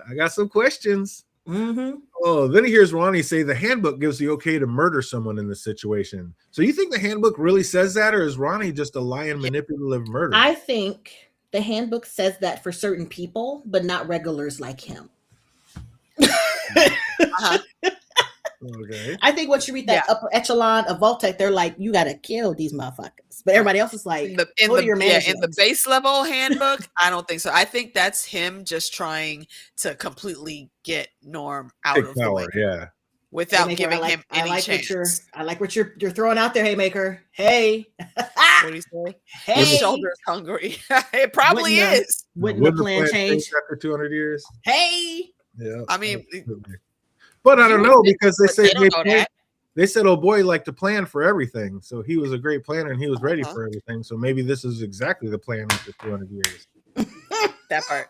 I got some questions." Mm-hmm. Oh, then he hears Ronnie say the handbook gives the okay to murder someone in this situation. So you think the handbook really says that, or is Ronnie just a lying, manipulative murderer? I think the handbook says that for certain people, but not regulars like him. Uh-huh. Okay. I think once you read that upper echelon of Vault-Tec, they're like, you gotta kill these motherfuckers. But everybody else is like, in go the to your manager. in the base level handbook, I don't think so. I think that's him just trying to completely get Norm out Take of the power, way yeah. without Haymaker, giving him any chance. I like what you're throwing out there, Haymaker. Hey. What do you say? Hey. His shoulder's hungry. It probably Wouldn't the- is. Wouldn't the plan change change? after 200 years? Hey. Yeah. I mean, absolutely. But I don't you know, would think, because they but say they don't know that. they said, "Oh boy, liked to plan for everything." So he was a great planner and he was ready Uh-huh. for everything. So maybe this is exactly the plan after 200 years. That part.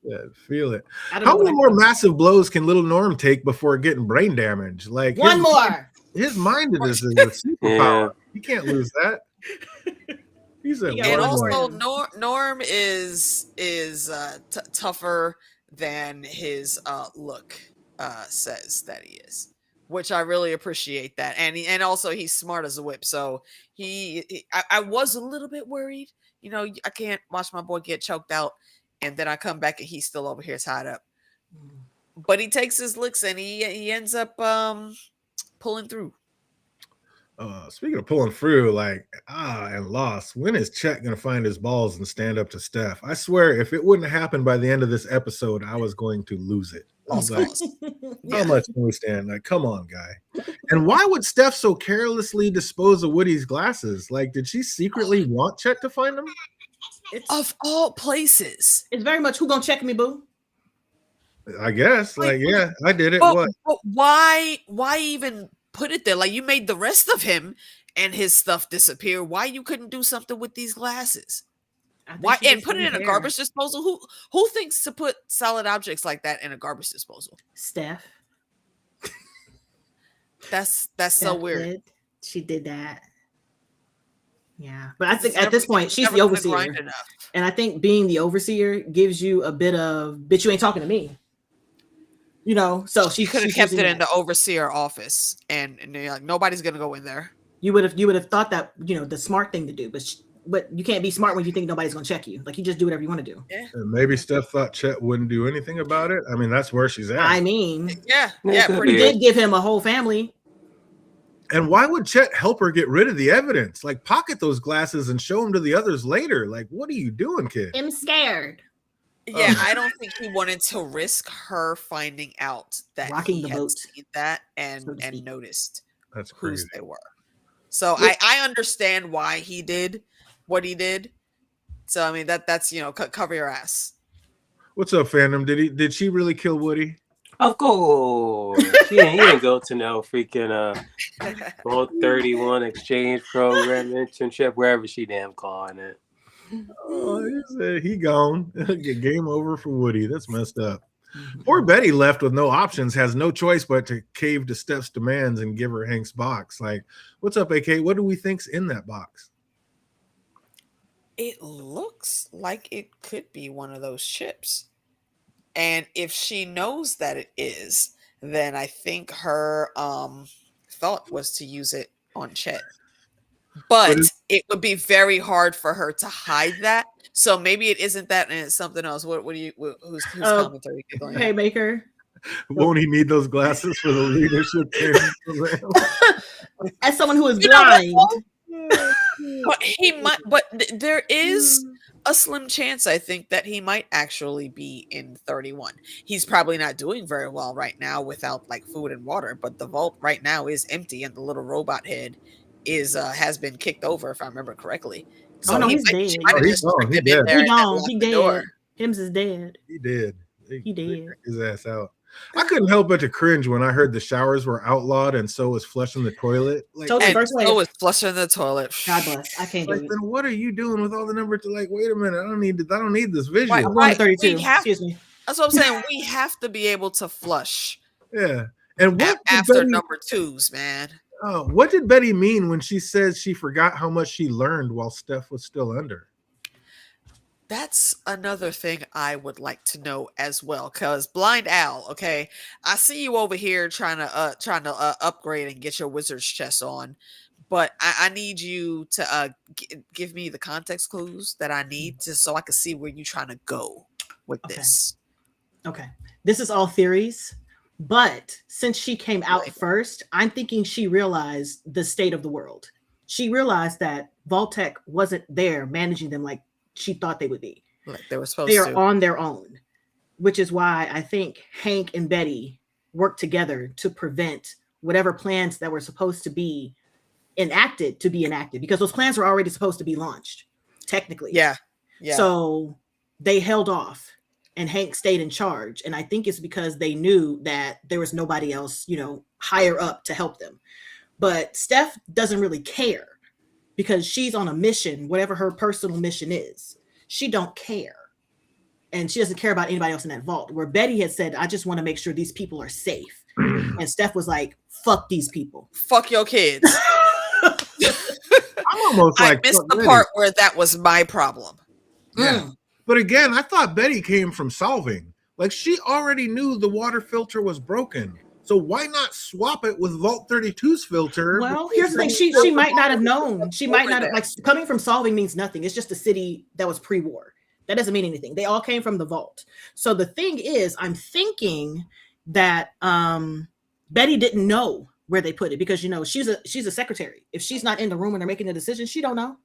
Yeah, feel it. I don't How know what many I more think. massive blows can little Norm take before getting brain damage? Like One more. His mind is a superpower. He can't lose that. He's at He got And one one more. also, Norm is tougher than his look says that he is, which I really appreciate that. And also he's smart as a whip. So I was a little bit worried. You know, I can't watch my boy get choked out, and then I come back and he's still over here tied up. But he takes his licks and he ends up pulling through. Speaking of pulling through, and lost. When is Chet gonna find his balls and stand up to Steph? I swear, if it wouldn't happen by the end of this episode, I was going to lose it. I was like, how much can we stand? Like, come on, guy. And why would Steph so carelessly dispose of Woody's glasses? Like, did she secretly want Chet to find them? Of all places. It's very much who gonna check me, boo. I guess. Yeah, I did it. But, What? but why even put it there? Like, you made the rest of him and his stuff disappear. Why you couldn't do something with these glasses? Why and put it in a garbage disposal? Who thinks to put solid objects like that in a garbage disposal? Steph. That's so weird. She did that. Yeah, but I think It's at this never- point she's never the gonna overseer, grind enough. and I think being the overseer gives you a bit of, bitch, you ain't talking to me. You know, so She could have she's kept it using in that. the overseer office, and they're like, nobody's gonna go in there. You would have thought that, you know, the smart thing to do, but you can't be smart when you think nobody's gonna check you. Like, you just do whatever you want to do. Yeah, And maybe Steph thought Chet wouldn't do anything about it. I mean, that's where she's at. I mean, yeah, could pretty we be. good. did give him a whole family. And why would Chet help her get rid of the evidence? Like, pocket those glasses and show them to the others later. Like, what are you doing, kid? I'm scared. Yeah, I don't think he wanted to risk her finding out that Rocking he the had boat, seen that and so to speak. noticed That's whose crazy. they were. So I understand why he did what he did. So I mean that's you know, cover your ass. What's up, fandom? Did she really kill Woody? Of course. He didn't go to no freaking Vault 31 exchange program, internship, wherever she damn calling it. Oh, he said he gone. Game over for Woody. That's messed up. Poor Betty, left with no options, has no choice but to cave to Steph's demands and give her Hank's box. Like, what's up, AK? What do we think's in that box? It looks like it could be one of those chips. And if she knows that it is, then I think her thought was to use it on Chet. But it would be very hard for her to hide that. So maybe it isn't that and it's something else. What do you who's commentary giggling? Hey, Maker. Won't he need those glasses for the leadership program? As someone who is You know what, blind. But he might, but there is a slim chance, I think, that he might actually be in 31. He's probably not doing very well right now without like food and water, but the vault right now is empty and the little robot head is has been kicked over, if I remember correctly. So Oh, no, he he's might, dead. she might have Oh, just he's tricked gone. him He in dead. there He and then gone. locked He the dead. door. Hims is dead. He did. He did. Took his ass out. I couldn't help but to cringe when I heard the showers were outlawed and so was flushing the toilet. Like, Told you And first wave. so was flushing the toilet. God bless. I can't do like, it. then what are you doing with all the numbers? To like, wait a minute, I don't need this visual. Right. I'm going to 32. We have- Excuse me. That's what I'm saying. We have to be able to flush Yeah. And what did after Betty, number twos, man. what did Betty mean when she says she forgot how much she learned while Steph was still under? That's another thing I would like to know as well. Cause Blind Al, okay, I see you over here trying to upgrade and get your wizard's chest on, but I need you to give me the context clues that I need just so I can see where you're trying to go with Okay. this. Okay. This is all theories, but since she came out Right. first, I'm thinking she realized the state of the world. She realized that Vault-Tec wasn't there managing them like she thought they would be. Like they were supposed They are to. on their own, which is why I think Hank and Betty worked together to prevent whatever plans that were supposed to be enacted because those plans were already supposed to be launched, technically. Yeah. So they held off and Hank stayed in charge. And I think it's because they knew that there was nobody else, you know, higher up to help them. But Steph doesn't really care because she's on a mission, whatever her personal mission is. She don't care. And she doesn't care about anybody else in that vault. Where Betty had said, I just want to make sure these people are safe. And Steph was like, fuck these people. Fuck your kids. I'm almost I like missed fuck the Betty. part where that was my problem. Yeah. But again, I thought Betty came from solving. Like, she already knew the water filter was broken. So why not swap it with Vault 32's filter? Well, here's the thing. She might not have known. She might not have, like, coming from solving means nothing. It's just a city that was pre-war. That doesn't mean anything. They all came from the vault. So the thing is, I'm thinking that Betty didn't know where they put it because, you know, she's a secretary. If she's not in the room when they're making the decision, she don't know.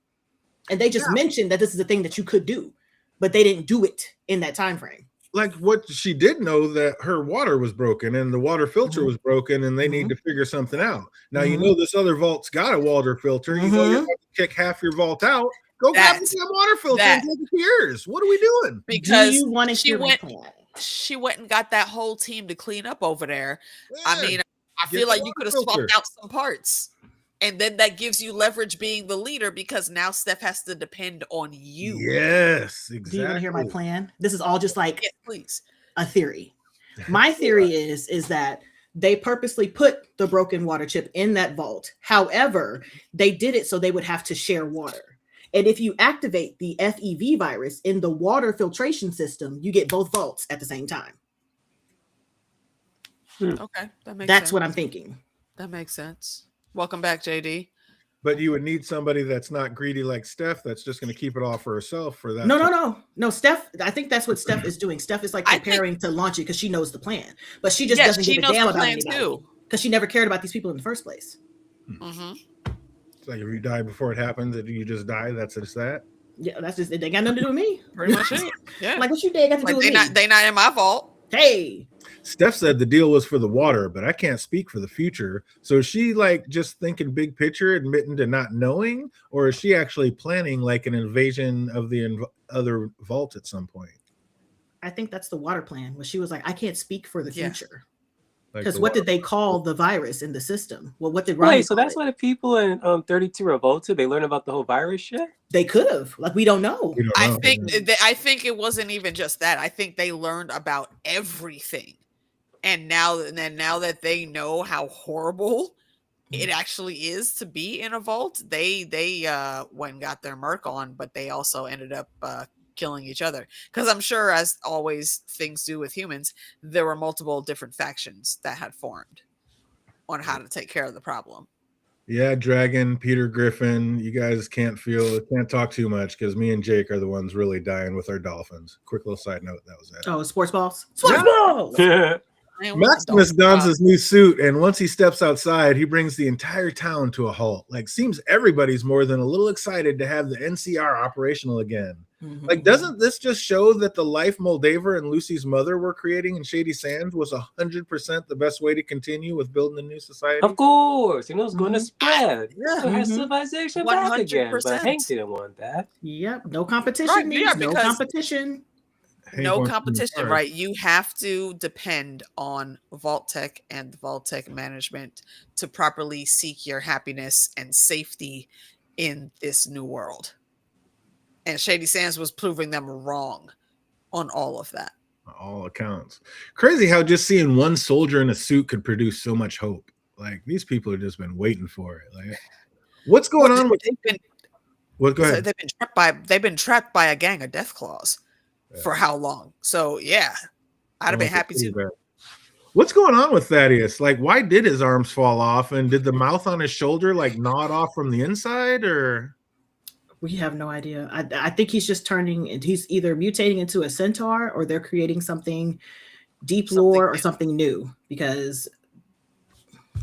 And they just mentioned that this is a thing that you could do, but they didn't do it in that time frame. Like, what she did know that her water was broken and the water filter was broken and they need to figure something out. Now, you know, this other vault's got a water filter. You know, you're about to kick half your vault out. Go grab the damn water filter and take it to yours. What are we doing? Because do you want to she hear went, my plan? she went and got that whole team to clean up over there. I Yeah, mean, I get feel the like you water could have filter. swapped out some parts. And then that gives you leverage being the leader because now Steph has to depend on you. Yes, exactly. Do you want to hear my plan? This is all just like Yes, please. a theory. My theory is that They purposely put the broken water chip in that vault. However, they did it so they would have to share water. And if you activate the FEV virus in the water filtration system, you get both vaults at the same time. Okay, that's sense. What I'm thinking. That makes sense. Welcome back, JD. But you would need somebody that's not greedy like Steph, that's just going to keep it all for herself for that. No. Steph, I think that's what Steph is doing. Steph is like preparing to launch it because she knows the plan, but she just doesn't give a damn about anybody because she never cared about these people in the first place. Mm-hmm. It's like if you die before it happens, if you just die, that's just that. Yeah, that's just, they got nothing to do with me. Pretty much it. Yeah. Like what you did got to do with me? They not in my fault. Hey. Steph said the deal was for the water, but I can't speak for the future. So is she like just thinking big picture, admitting to not knowing, or is she actually planning like an invasion of the other vault at some point? I think that's the water plan. Where she was like, I can't speak for the future. Because Like what did they call the virus in the system? Well, what did Ryan so that's why the people in 32 revolted. They learned about the whole virus shit. They could have. Like we don't know. I think it wasn't even just that. I think they learned about everything. And now that they know how horrible it actually is to be in a vault, they went and got their merc on, but they also ended up killing each other. Because I'm sure, as always things do with humans, there were multiple different factions that had formed on how to take care of the problem. Yeah, Dragon, Peter Griffin, you guys can't talk too much because me and Jake are the ones really dying with our dolphins. Quick little side note, that was it. Oh, sports balls. Sports balls. Maximus dons his new suit, and once he steps outside, he brings the entire town to a halt. Like, seems everybody's more than a little excited to have the NCR operational again. Mm-hmm. Like, doesn't this just show that the life Moldaver and Lucy's mother were creating in Shady Sands was 100% the best way to continue with building a new society? Of course, it's going to spread. Yeah, civilization 100%. Back again. But Hank didn't want that. Yep, no competition means no competition. No competition, right? You have to depend on Vault Tech and the Vault Tech management to properly seek your happiness and safety in this new world. And Shady Sands was proving them wrong on all of that. All accounts. Crazy how just seeing one soldier in a suit could produce so much hope. Like, these people have just been waiting for it. Like, what's going on with go ahead. They've been trapped by a gang of Deathclaws. Yeah. For how long? So yeah, I'd have been happy to. What's going on with Thaddeus? Like, why did his arms fall off? And did the mouth on his shoulder like gnawed off from the inside, or? We have no idea. I think he's just he's either mutating into a centaur or they're creating something deep lore or something new. Because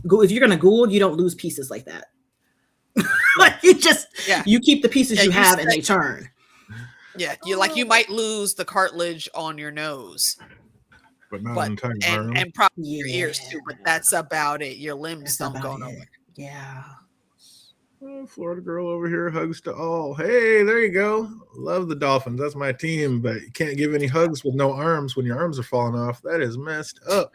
if you're gonna ghoul, you don't lose pieces like that. Like you keep the pieces you have and they turn. Yeah, you might lose the cartilage on your nose, but not entire and probably your ears too. But that's about it. Your limbs don't go nowhere. Yeah. Oh, Florida girl over here, hugs to all. Hey, there you go. Love the Dolphins. That's my team. But you can't give any hugs with no arms when your arms are falling off. That is messed up.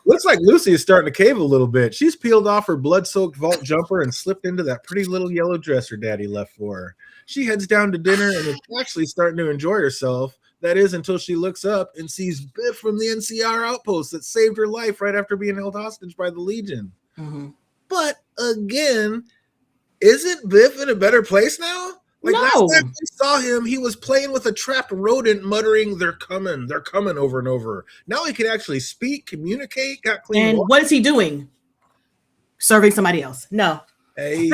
Looks like Lucy is starting to cave a little bit. She's peeled off her blood-soaked vault jumper and slipped into that pretty little yellow dress her daddy left for her. She heads down to dinner and is actually starting to enjoy herself. That is until she looks up and sees Biff from the NCR outpost that saved her life right after being held hostage by the Legion. Mm-hmm. But again, isn't Biff in a better place now? Like last time we saw him, he was playing with a trapped rodent, muttering, they're coming over and over. Now he can actually speak, communicate, got clean And water. What is he doing? Serving somebody else. No. Hey,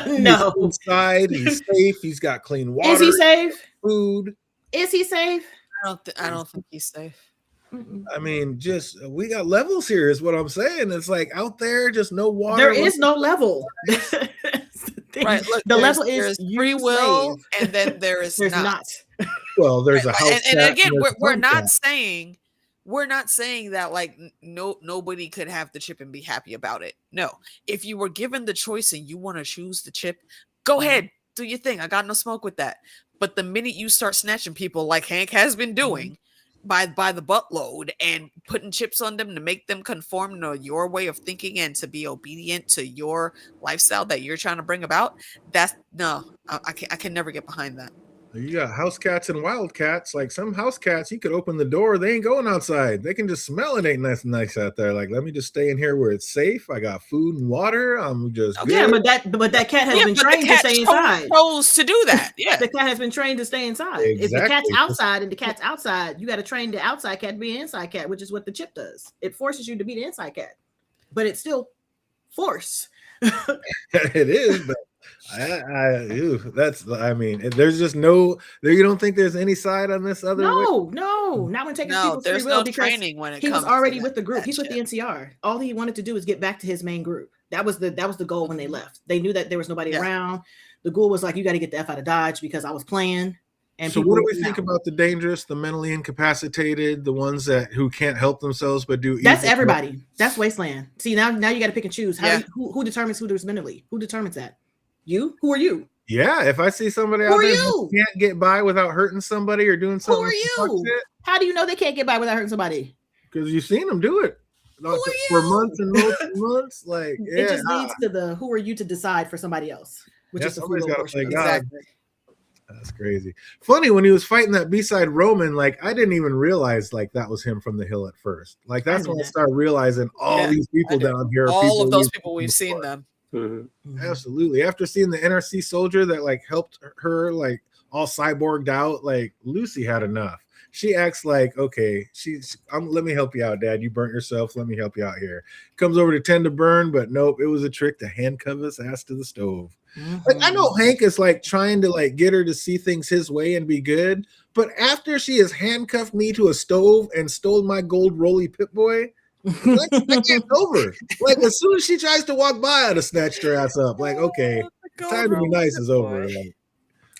no. He's inside, he's safe, he's got clean water. Is he safe? Food. Is he safe? I don't think he's safe. I mean, just we got levels here, is what I'm saying. It's like out there, just no water. There is no level. Right. Look, the level is free will, and then there's not. Well, there's a house. And again, we're not saying that like nobody could have the chip and be happy about it. No, if you were given the choice and you want to choose the chip, go ahead, do your thing. I got no smoke with that. But the minute you start snatching people like Hank has been doing by the buttload and putting chips on them to make them conform to your way of thinking and to be obedient to your lifestyle that you're trying to bring about, I can never get behind that. You got house cats and wild cats. Like some house cats, you could open the door, they ain't going outside. They can just smell it ain't nice out there. Like, let me just stay in here where it's safe. I got food and water. I'm just good. Yeah, but that cat has been trained to stay inside. Chose to do that. Yeah, the cat has been trained to stay inside. Exactly. If the cat's outside and the cat's outside, you got to train the outside cat to be an inside cat, which is what the chip does. It forces you to be the inside cat, but it's still force. It is, but I mean, there's just no there. You don't think there's any side on this other? No, not when taking people's free will, because training when he was already with the group. He's with the NCR. All he wanted to do is get back to his main group. That was the goal when they left. They knew that there was nobody around. The ghoul was like, "You got to get the F out of Dodge," because I was playing. And so, what do we think about the dangerous, the mentally incapacitated, the ones who can't help themselves but do? That's everybody. That's Wasteland. See, now you got to pick and choose. Who determines who there's mentally? Who determines that? You? Who are you? Yeah, if I see somebody out there who can't get by without hurting somebody or doing something, who are you? How do you know they can't get by without hurting somebody? Because you've seen them do it for months and months and months. Like, it just leads to the who are you to decide for somebody else, which is somebody's got to play God. Exactly. That's crazy. Funny, when he was fighting that B-side Roman, like I didn't even realize like that was him from the hill at first. Like that's when I started realizing all these people down here. All of those people we've seen them. Mm-hmm. Absolutely. After seeing the NRC soldier that like helped her like all cyborged out, like Lucy had enough. She acts like, okay, let me help you out, Dad. You burnt yourself. Let me help you out here. Comes over to tend to burn, but nope, it was a trick to handcuff his ass to the stove. Mm-hmm. Like I know Hank is like trying to like get her to see things his way and be good, but after she has handcuffed me to a stove and stole my gold Rolly Pip Boy, like, I can't over. Like as soon as she tries to walk by, I'd have snatched her ass up. Like, okay, time to be nice is over. Like,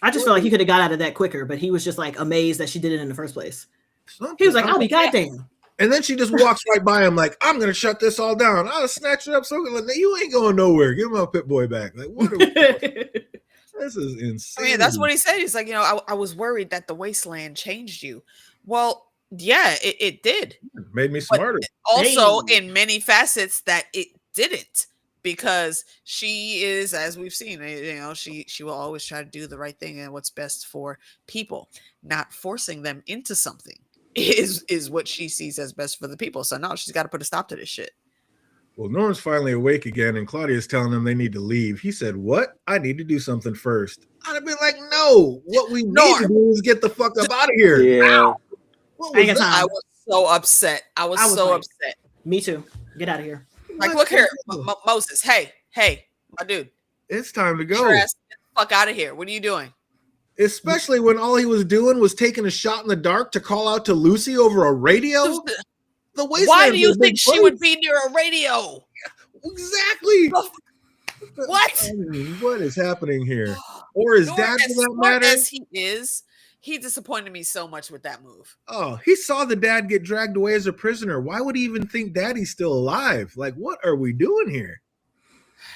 I just feel like he could have got out of that quicker, but he was just like amazed that she did it in the first place. He was like, "I'll be goddamn." And then she just walks right by him, like, "I'm gonna shut this all down. I'll snatch it up." So like, you ain't going nowhere. Give my Pip Boy back. Like, what? This is insane. I mean, that's what he said. He's like, I was worried that the Wasteland changed you. Well, yeah, it did. It made me smarter. But also, in many facets, that it didn't, because she is, as we've seen, she will always try to do the right thing and what's best for people. Not forcing them into something is what she sees as best for the people. So now she's got to put a stop to this shit. Well, Norm's finally awake again, and Claudia's telling him they need to leave. He said, "What? I need to do something first." I'd have been like, "No, what we need to do is get the fuck up out of here." Yeah. I was so upset. I was so upset. Me too. Get out of here. Like, look here, Moses. Hey, my dude. It's time to go. Get the fuck out of here. What are you doing? Especially when all he was doing was taking a shot in the dark to call out to Lucy over a radio. Why do you think she would be near a radio? Exactly. What? What is happening here? Or is Dad, for that matter? As he is, he disappointed me so much with that move. Oh, he saw the dad get dragged away as a prisoner. Why would he even think Daddy's still alive? Like, what are we doing here?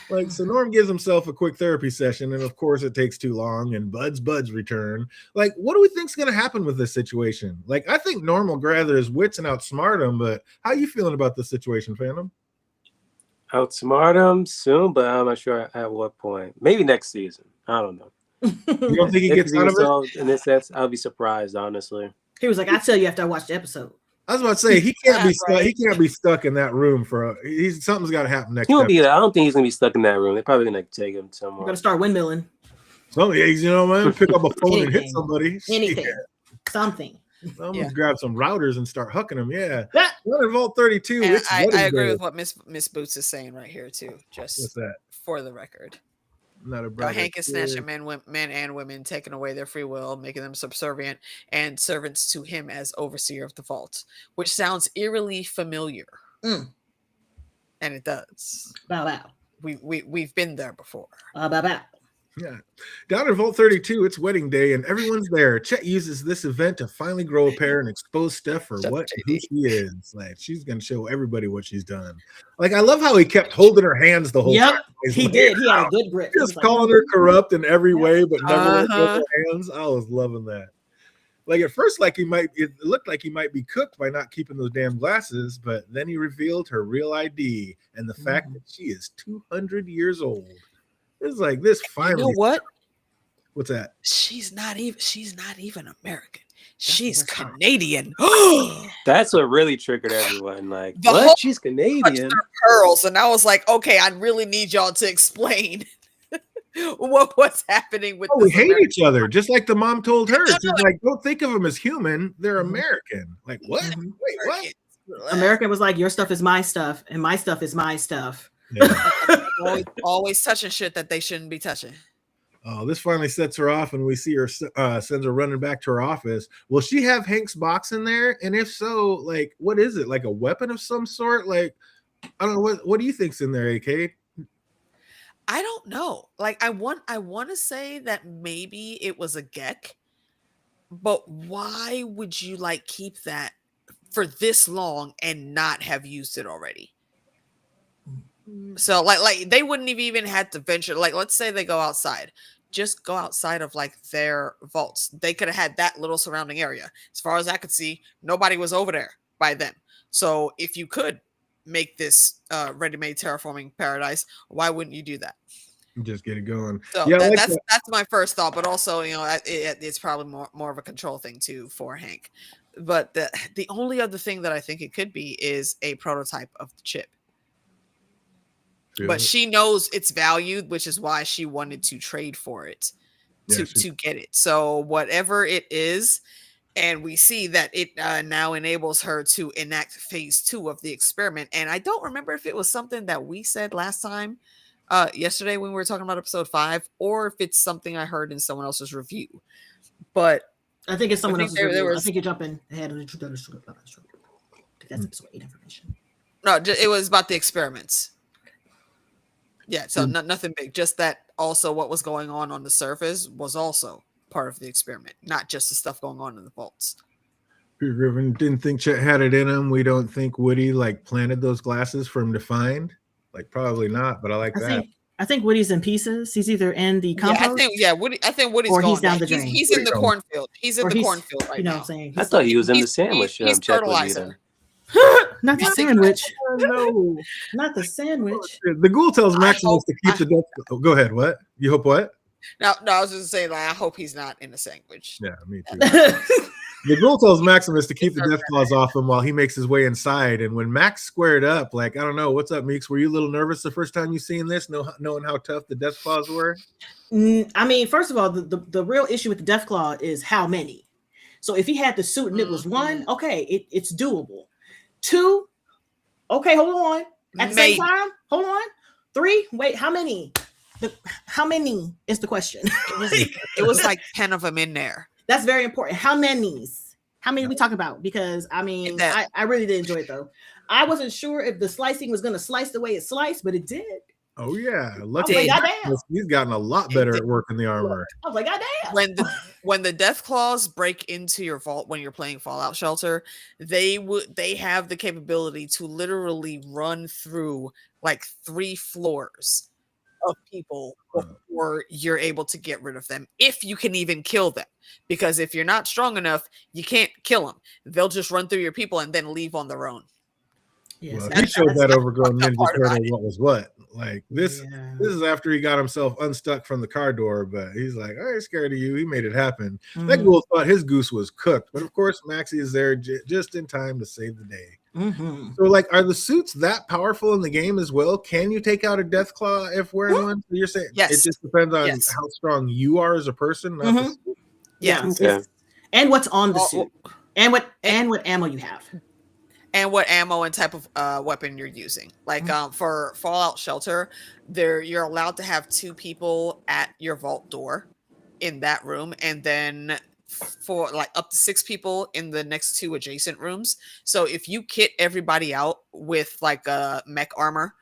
Like, so Norm gives himself a quick therapy session, and of course it takes too long, and Bud's return. Like, what do we think's going to happen with this situation? Like, I think Norm will gather his wits and outsmart him, but how are you feeling about this situation, Phantom? Outsmart him soon, but I'm not sure at what point. Maybe next season. I don't know. You don't think he gets out of it? In this sense, I'll be surprised, honestly. He was like, "I'll tell you after I watch the episode." I was about to say he can't be stuck. He can't be stuck in that room for. Something's got to happen next. He won't be. I don't think he's gonna be stuck in that room. They're probably gonna take him somewhere. We're gonna start windmilling. Man, pick up a phone and hit somebody. Anything, something. I'm gonna grab some routers and start hucking them. Yeah, Vault 32. I agree with what Miss Boots is saying right here too. Just for the record. Not a brother. Hank is snatching men and women, taking away their free will, making them subservient and servants to him as overseer of the vault, which sounds eerily familiar. And it does. Bow bow. We've been there before. Bow bow. Yeah. Down in Vault 32, it's wedding day, and everyone's there. Chet uses this event to finally grow a pair and expose Steph for who she is. Like, she's going to show everybody what she's done. Like, I love how he kept holding her hands the whole time. He did. He had a good grip. Just calling her corrupt in every way, but never let her hands. I was loving that. Like, at first, it looked like he might be cooked by not keeping those damn glasses, but then he revealed her real ID and the fact that she is 200 years old. It's like this finally. You know what? What's that? She's not even American. She's the worst part. Canadian. That's what really triggered everyone. Like, The whole what? She's Clutched Canadian. their pearls, and I was like, okay, I really need y'all to explain what's happening with. Oh, we this hate American. each other, just like the mom told her. No, She's no. like, don't think of them as human. They're American. Like, what? Mhm. Wait, what? America was like, your stuff is my stuff, and my stuff is my stuff. Yeah. always touching shit that they shouldn't be touching. Oh, this finally sets her off, and we see her sends her running back to her office. Will she have Hank's box in there? And if so, like, what is it? Like a weapon of some sort? Like, I don't know. What do you think's in there, AK? I don't know. Like, I want to say that maybe it was a Gek, but why would you like keep that for this long and not have used it already? So like they wouldn't have even had to venture. Like, let's say they go outside, just go outside of like their vaults. They could have had that little surrounding area. As far as I could see, nobody was over there by then. So if you could make this ready-made terraforming paradise, why wouldn't you do that? Just get it going. So Yeah, that's my first thought. But also, it's probably more of a control thing too for Hank. But the only other thing that I think it could be is a prototype of the chip. But she knows its value, which is why she wanted to trade for it to get it. So whatever it is, and we see that it now enables her to enact phase 2 of the experiment. And I don't remember if it was something that we said last time, yesterday when we were talking about episode 5, or if it's something I heard in someone else's review. But I think it's someone else's there review. was, I think you're jumping ahead of the truth. That's episode 8 information. No, it was about the experiments. Yeah, so nothing big. Just that also what was going on the surface was also part of the experiment, not just the stuff going on in the vaults. Peter Griffin didn't think Chet had it in him. We don't think Woody like planted those glasses for him to find. Like, probably not, but I like that. I think Woody's in pieces. He's either in the compost. I think Woody's or gone. he's down the drain. He's in the cornfield. He's in the cornfield right now. What I'm saying? I thought he was in the sandwich. He's Chet was fertilizer. eating. Not the sandwich. No, not the sandwich. The ghoul tells Maximus to keep the death. Oh, go ahead. What? You hope what? No, I was just saying, like, I hope he's not in the sandwich. Yeah, me too. The ghoul tells Maximus to keep the death claws off him while he makes his way inside. And when Max squared up, like, I don't know, what's up, Meeks? Were you a little nervous the first time you seen this, knowing how tough the death claws were? I mean, first of all, the real issue with the death claw is how many. So if he had the suit and it was 1, okay, it's doable. 2, okay, hold on. At the same time, hold on. 3, wait, how many? How many is the question? It was like 10 of them in there. That's very important. How many we talking about? Because I mean, I really did enjoy it though. I wasn't sure if the slicing was going to slice the way it sliced, but it did. Oh yeah, luckily he's gotten a lot better at working the armor. I was like, goddamn. When the death claws break into your vault when you're playing Fallout Shelter, they have the capability to literally run through like 3 floors of people before you're able to get rid of them, if you can even kill them. Because if you're not strong enough, you can't kill them. They'll just run through your people and then leave on their own. Well, he showed that overgrown Ninja Turtle what was what. Like this is after he got himself unstuck from the car door, but he's like, I ain't scared of you. He made it happen. That ghoul thought his goose was cooked, but of course Maxie is there just in time to save the day. So like, are the suits that powerful in the game as well? Can you take out a death claw if wearing one? You're saying it just depends on how strong you are as a person, not the suit? Yeah. And what's on the suit, and what ammo you have. And what ammo and type of weapon you're using. Like for Fallout Shelter, you're allowed to have 2 people at your vault door in that room, and then for like up to 6 people in the next 2 adjacent rooms. So if you kit everybody out with like mech armor,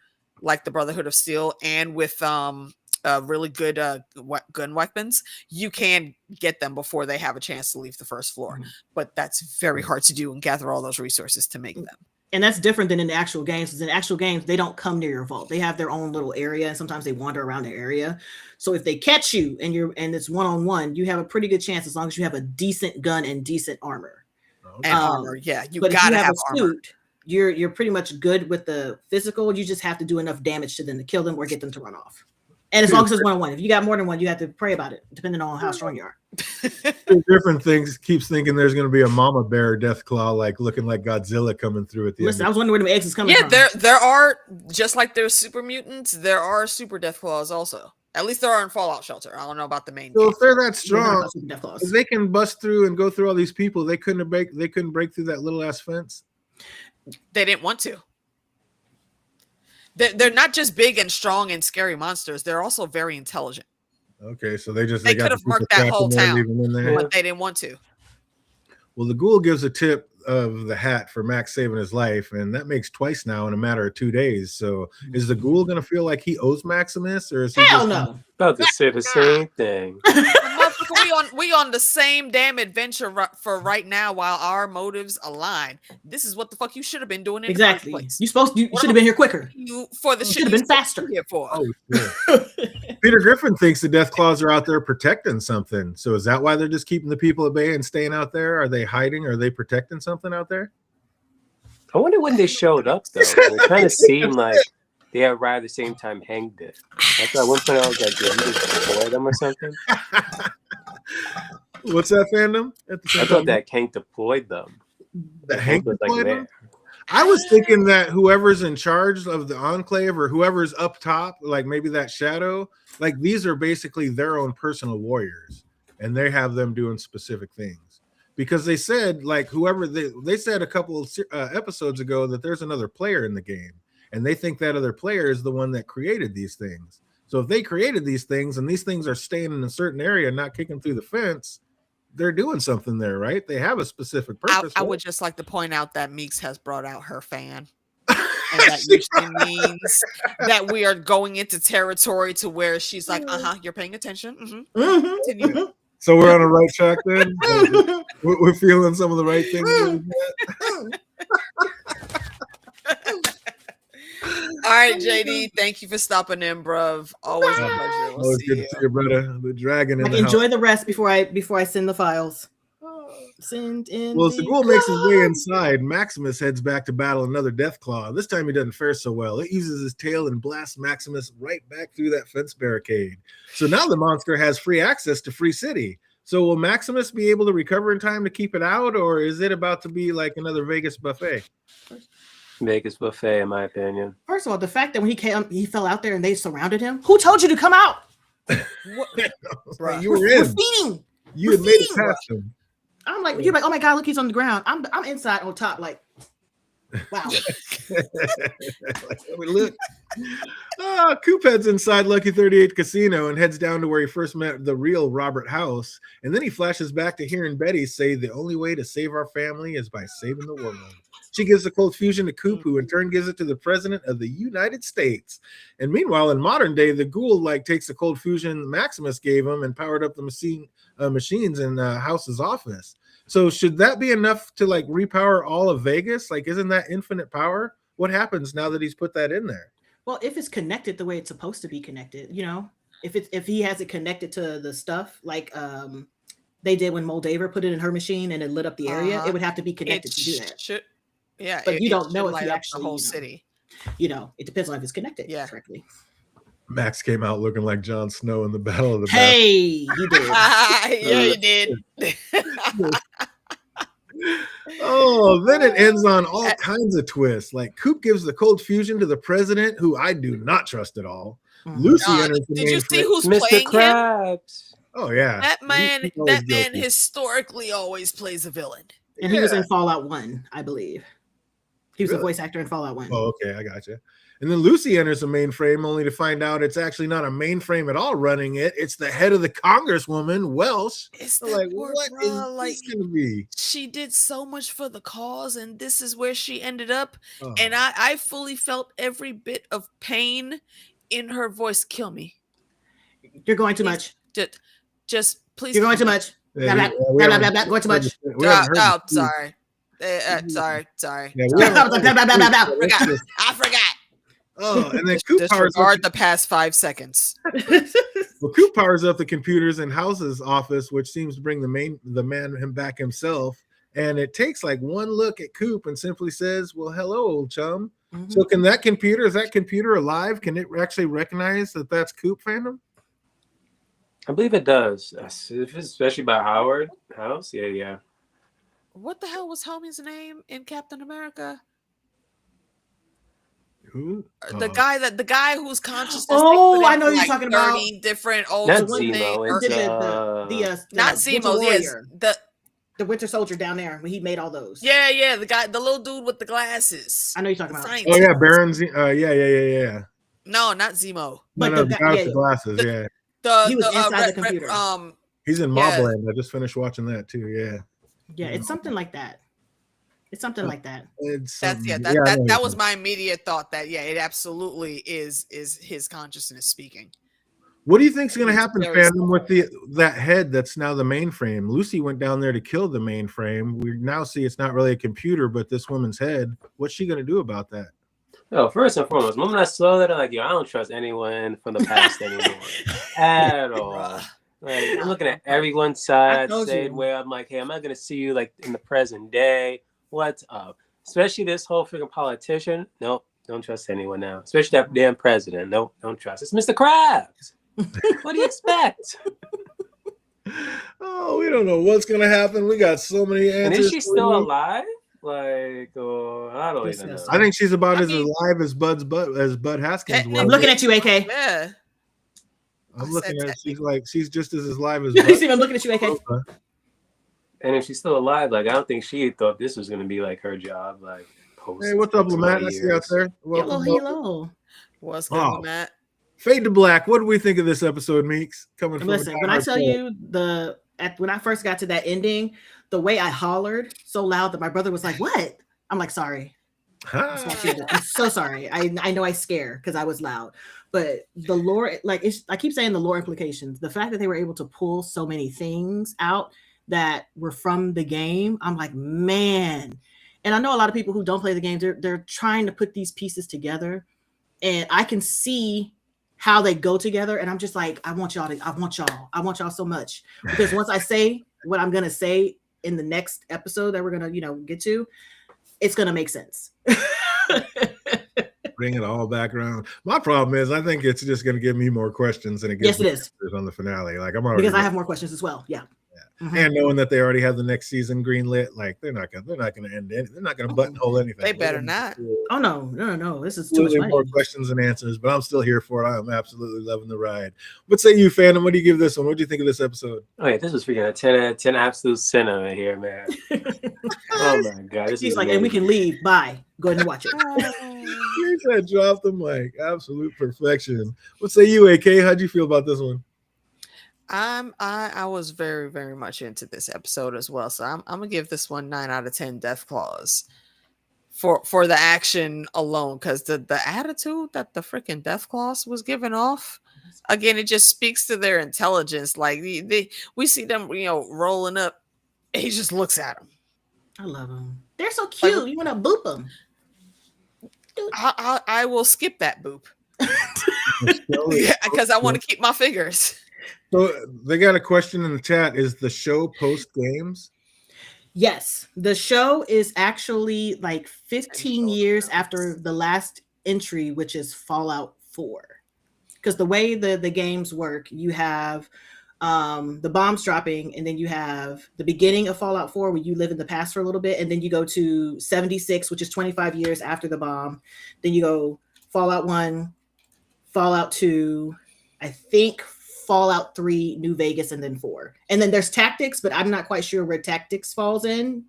like the Brotherhood of Steel, and with really good gun weapons, you can get them before they have a chance to leave the first floor. But that's very hard to do and gather all those resources to make them. And that's different than in the actual games. Because in actual games, they don't come near your vault. They have their own little area, and sometimes they wander around the area. So if they catch you and it's 1-on-1, you have a pretty good chance as long as you have a decent gun and decent armor. And armor, yeah, you but gotta if you have a suit, you're pretty much good with the physical. You just have to do enough damage to them to kill them or get them to run off. And as long as it's 1-on-1, if you got more than one, you have to pray about it, depending on how strong you are. Different things. Keeps thinking there's going to be a mama bear Deathclaw, like looking like Godzilla coming through at the Listen, end. I was wondering where the eggs is coming from. Yeah, there are, just like there's super mutants, there are super Deathclaws also. At least there are in Fallout Shelter. I don't know about the main. So game. if they're that strong, Yeah, if they can bust through and go through all these people, they couldn't break through that little ass fence. They didn't want to. They're not just big and strong and scary monsters. They're also very intelligent. Okay, so they They could have marked that whole town, but they didn't want to. Well, the ghoul gives a tip of the hat for Max saving his life, and that makes twice now in a matter of 2 days. So is the ghoul going to feel like he owes Maximus, or is he Hell no? About to say the same thing. we on the same damn adventure for right now while our motives align. This is what the fuck you should have been doing in the first place. You should have been here quicker. You for the should have been faster. Here for. Oh, Peter Griffin thinks the Deathclaws are out there protecting something. So is that why they're just keeping the people at bay and staying out there? Are they hiding? Are they protecting something out there? I wonder when they showed up though. It kind of seemed like they arrived at the same time hanged it. That's why at one point I was like, yeah, you just deploy them or something. What's that fandom? I thought that Hank deployed them. That Hank was deployed them? there. I was thinking that whoever's in charge of the Enclave or whoever's up top, like maybe that Shadow, like these are basically their own personal warriors, and they have them doing specific things. Because they said, like, whoever they said a couple episodes ago that there's another player in the game, and they think that other player is the one that created these things. So if they created these things and these things are staying in a certain area and not kicking through the fence, they're doing something there, right? They have a specific purpose. I would just like to point out that Meeks has brought out her fan. And that usually means that we are going into territory to where she's like, you're paying attention. Continue. So we're on the right track then? We're feeling some of the right things. All right, JD, thank you for stopping in, bruv. Always a pleasure. Always good to see you, brother. The dragon in the enjoy house. the rest before I send the files. Send in. Well, as the ghoul makes his way inside, Maximus heads back to battle another Deathclaw. This time he doesn't fare so well. It uses his tail and blasts Maximus right back through that fence barricade. So now the monster has free access to Free City. So will Maximus be able to recover in time to keep it out, or is it about to be like another Vegas buffet? Vegas buffet, in my opinion. First of all, the fact that when he came, he fell out there and they surrounded him. Who told you to come out? Right, you were in. We're feeding. You had made it past him. I'm like, you're like, oh my god, look, he's on the ground. I'm inside on top, like, wow. Like, look. Coop heads inside Lucky 38 Casino and heads down to where he first met the real Robert House. And then he flashes back to hearing Betty say the only way to save our family is by saving the world. She gives the cold fusion to Coop, who in turn gives it to the president of the United States. And meanwhile, in modern day, the ghoul takes the cold fusion Maximus gave him and powered up the machines in House's office. So should that be enough to repower all of Vegas? Isn't that infinite power? What happens now that he's put that in there? Well, if it's connected the way it's supposed to be connected, if he has it connected to the stuff they did when Moldaver put it in her machine and it lit up the area, it would have to be connected to do that. Yeah, but you don't know if he actually the whole city. It depends on if it's connected correctly. Max came out looking like Jon Snow in the Battle of the Hey, you did. Yeah, you did. Oh, then it ends on all kinds of twists. Coop gives the cold fusion to the president, who I do not trust at all. Lucy enters the did you see who's Mr. playing Krabs. him? Oh yeah, that man historically always plays a villain. And he was in Fallout 1, I believe. He was a voice actor in Fallout 1. Oh, okay, I gotcha. And then Lucy enters the mainframe only to find out it's actually not a mainframe at all running it. It's the head of the Congresswoman, Welsh. It's what is this going to be? She did so much for the cause, and this is where she ended up. Oh. And I fully felt every bit of pain in her voice. Kill me. You're going too much. Just please. You're going too much. Going too much. Sorry. Sorry. Yeah, I forgot. Oh, and then Coop powers up the past 5 seconds. Well, Coop powers up the computers in House's office, which seems to bring the man him back himself. and it takes like one look at Coop and simply says, "Well, hello, old chum." Mhm. So is that computer alive? Can it actually recognize that that's Coop fandom? I believe it does, especially by Howard House. Yeah. What the hell was homie's name in Captain America? Who? The guy whose consciousness. Oh, I know like you're talking about. 30 different old Not thing, Zemo. or It's The not Winter Zemo. Yes, Warrior, the Winter Soldier down there when he made all those. yeah, the little dude with the glasses. I know you're talking about. Oh yeah, Baron Z. Yeah. No, not Zemo. But No, the guy with the glasses. He was inside the computer. He's in Yeah. Mobland. I just finished watching that too. Yeah, it's something like that. It's something like that. That was my immediate thought. That it absolutely is his consciousness speaking. What do you think's going to happen, very fandom, with that head that's now the mainframe? Lucy went down there to kill the mainframe. We now see it's not really a computer, but this woman's head. What's she going to do about that? Oh, first and foremost, the moment I saw that, I'm like, yo, I don't trust anyone from the past anymore at all. Like, I'm looking at everyone's side, where I'm like, hey, I'm not going to see you like in the present day. What's up? Especially this whole freaking politician. Nope, don't trust anyone now. Especially that damn president. Nope, don't trust. It's Mr. Krabs. What do you expect? Oh, we don't know what's going to happen. We got so many answers. And is she still alive? Like, I don't even know. I think she's about as alive as Bud Haskins was. I'm looking at you, AK. Yeah. I'm looking at she's just as alive as Bud. I'm looking at you, AK. And if she's still alive, like, I don't think she thought this was going to be like her job. Like, hey, what's up, Lamont? I see you out there. Hello. What's good, Lamont? Fade to black. What do we think of this episode, Meeks? Listen, when I tell you when I first got to that ending, the way I hollered so loud that my brother was like, "What?" I'm like, "Sorry." I'm so sorry. I know I scare because I was loud, but the lore, I keep saying the lore implications. The fact that they were able to pull so many things out that were from the game, I'm like, man. And I know a lot of people who don't play the game, they're trying to put these pieces together, and I can see how they go together, and I'm just like, I want y'all so much, because once I say what I'm gonna say in the next episode that we're gonna get to, it's gonna make sense. Bring it all back around. My problem is I think it's just gonna give me more questions than it gives me answers on the finale. Like, I'm already, because I have more questions as well. Yeah. Mm-hmm. And knowing that they already have the next season greenlit, like they're not gonna end it. They're not gonna buttonhole anything. They better not. Oh no. This is too much money. More questions than answers, but I'm still here for it. I'm absolutely loving the ride. What say you, fandom? What do you give this one? What do you think of this episode? Oh yeah, this was freaking a 10 out of 10 absolute cinema here, man. Oh my god. He's like, and we can leave. Bye. Go ahead and watch it. He said drop the mic. Absolute perfection. What say you, AK? How'd you feel about this one? I was very, very much into this episode as well. So I'm gonna give this one 9 out of 10 death claws for the action alone, because the attitude that the freaking death claws was giving off, again, it just speaks to their intelligence. Like we see them, rolling up, and he just looks at them. I love them. They're so cute. Like, you want to boop them? I will skip that boop because I want to keep my fingers. So they got a question in the chat. Is the show post games? Yes. The show is actually like 15 years after the last entry, which is Fallout 4. Because the way the games work, you have the bombs dropping, and then you have the beginning of Fallout 4 where you live in the past for a little bit, and then you go to 76, which is 25 years after the bomb. Then you go Fallout 1, Fallout 2, I think Fallout 3, New Vegas, and then 4. And then there's Tactics, but I'm not quite sure where Tactics falls in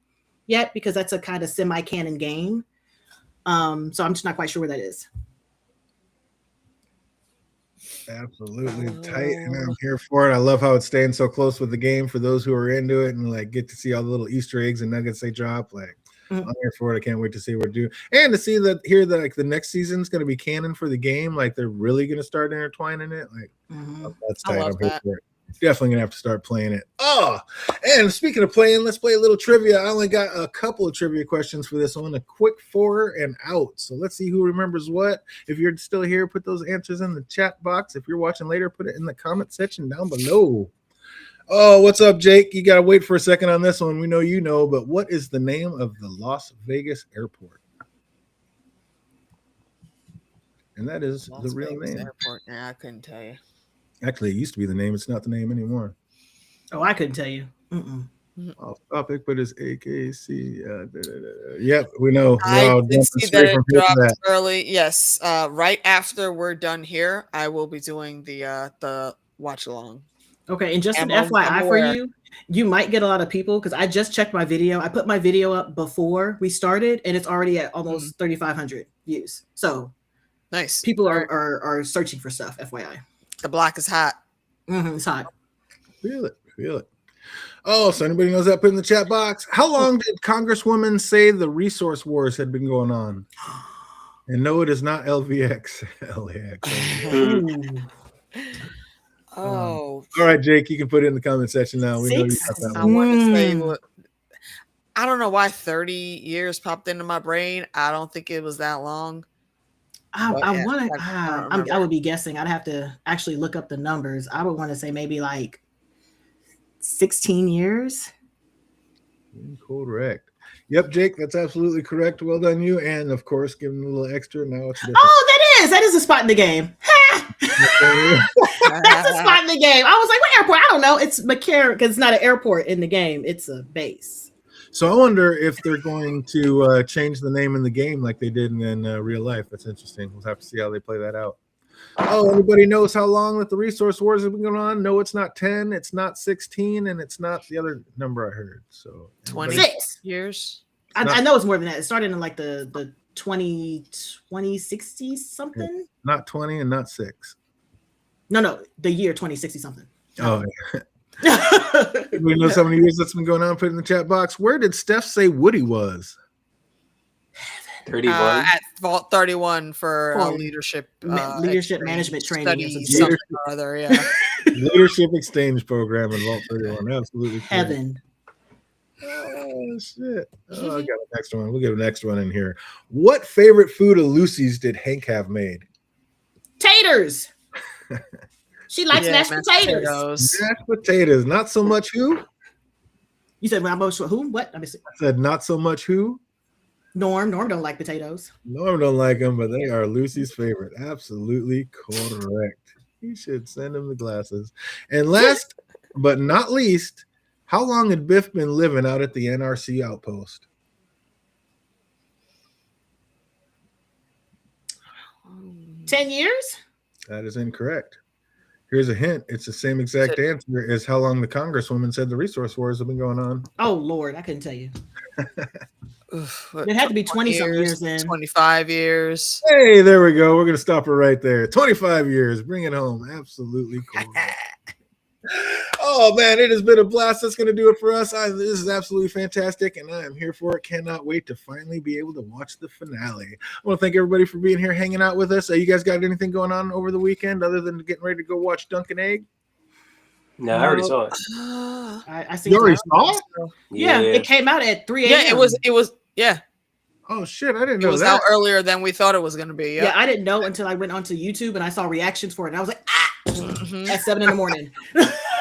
yet, because that's a kind of semi-canon game. So I'm just not quite sure where that is. Absolutely tight, and I'm here for it. I love how it's staying so close with the game for those who are into it and like get to see all the little Easter eggs and nuggets they drop. Like, I'm here for it. I can't wait to see what do, and to see that like the next season's going to be canon for the game. Like, they're really going to start intertwining it. Like, that's tight. I'm here for it. Definitely gonna have to start playing it. Oh, and speaking of playing, let's play a little trivia. I only got a couple of trivia questions for this one, a quick 4 and out. So let's see who remembers what. If you're still here, put those answers in the chat box. If you're watching later, put it in the comment section down below. Oh, what's up, Jake? You got to wait for a second on this one. We know you know, but what is the name of the Las Vegas airport? And that is Las the real Vegas name. Airport. Nah, I couldn't tell you. Actually, it used to be the name. It's not the name anymore. Oh, I couldn't tell you. Mm-mm. Off topic, but it's AKC. Yep, we know. I did see that it dropped that. early. Yes, right after we're done here, I will be doing the watch along. Okay, and just an I'm FYI for aware. you, you might get a lot of people because I just checked my video. I put my video up before we started, and it's already at almost 3,500 views. So Nice. people are searching for stuff. FYI, The block is hot. it's hot. Feel it. Oh, so anybody knows that? Put in the chat box. How long did Congresswoman say the resource wars had been going on? And no, it is not LVX. LAX. Oh, all right, Jake, you can put it in the comment section now. We know you got that I one. want to say what. I don't know why 30 years popped into my brain. I don't think it was that long. I want to. I would be guessing. I'd have to actually look up the numbers. I would want to say maybe like 16 years. Correct. Yep, Jake, that's absolutely correct. Well done, you. And of course, give him a little extra. Now it's That is a spot in the game. That's a spot in the game. I was like, what airport? I don't know. It's McCarran because it's not an airport in the game. It's a base. So I wonder if they're going to change the name in the game like they did in real life. That's interesting. We'll have to see how they play that out. Oh, anybody knows how long that the resource wars have been going on? No, it's not 10, it's not 16, and it's not the other number I heard. So 26 years. I know it's more than that. It started in like the 2060 something. Not 20 and not 6. No, the year 2060 something. Oh, yeah. We know how many years that's been going on. Put it in the chat box. Where did Steph say Woody was? 31 at Vault 31 for leadership management training. Something or other, yeah. Leadership exchange program in Vault 31. Absolutely. Heaven. Oh shit! Oh, I got a next one. We'll get a next one in here. What favorite food of Lucy's did Hank have made? Taters. She likes mashed potatoes. Mashed potatoes. Not so much who? You said who? What? I said not so much who? Norm don't like potatoes. Norm don't like them, but they are Lucy's favorite. Absolutely correct. You should send him the glasses. And last but not least, how long had Biff been living out at the NRC outpost? $10 years? That is incorrect. Here's a hint. It's the same exact answer as how long the Congresswoman said the resource wars have been going on. Oh, Lord. I couldn't tell you. It had to be 20-something years then. 25 years. Hey, there we go. We're going to stop her right there. 25 years. Bring it home. Absolutely cool. Oh, man, it has been a blast. That's going to do it for us. This is absolutely fantastic, and I am here for it. Cannot wait to finally be able to watch the finale. I want to thank everybody for being here, hanging out with us. You guys got anything going on over the weekend other than getting ready to go watch Dunk and Egg? No, I already saw it. I see. You already saw it? Yeah, it came out at 3 a.m. Yeah, it was. Yeah. Oh shit! I didn't know it was that. out earlier than we thought it was going to be. Yeah, I didn't know until I went onto YouTube and I saw reactions for it, and I was like, at 7 in the morning.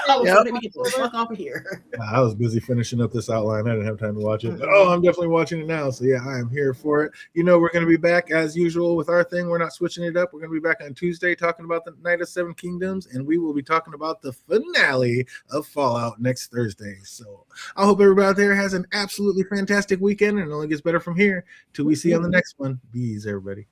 Let me get the fuck off of here. I was busy finishing up this outline. I didn't have time to watch it. But, I'm definitely watching it now. So yeah, I am here for it. You know, we're going to be back as usual with our thing. We're not switching it up. We're going to be back on Tuesday talking about the Night of Seven Kingdoms, and we will be talking about the finale of Fallout next Thursday. So I hope everybody out there has an absolutely fantastic weekend, and it only gets better from here till we see you on the next one. Be easy, everybody.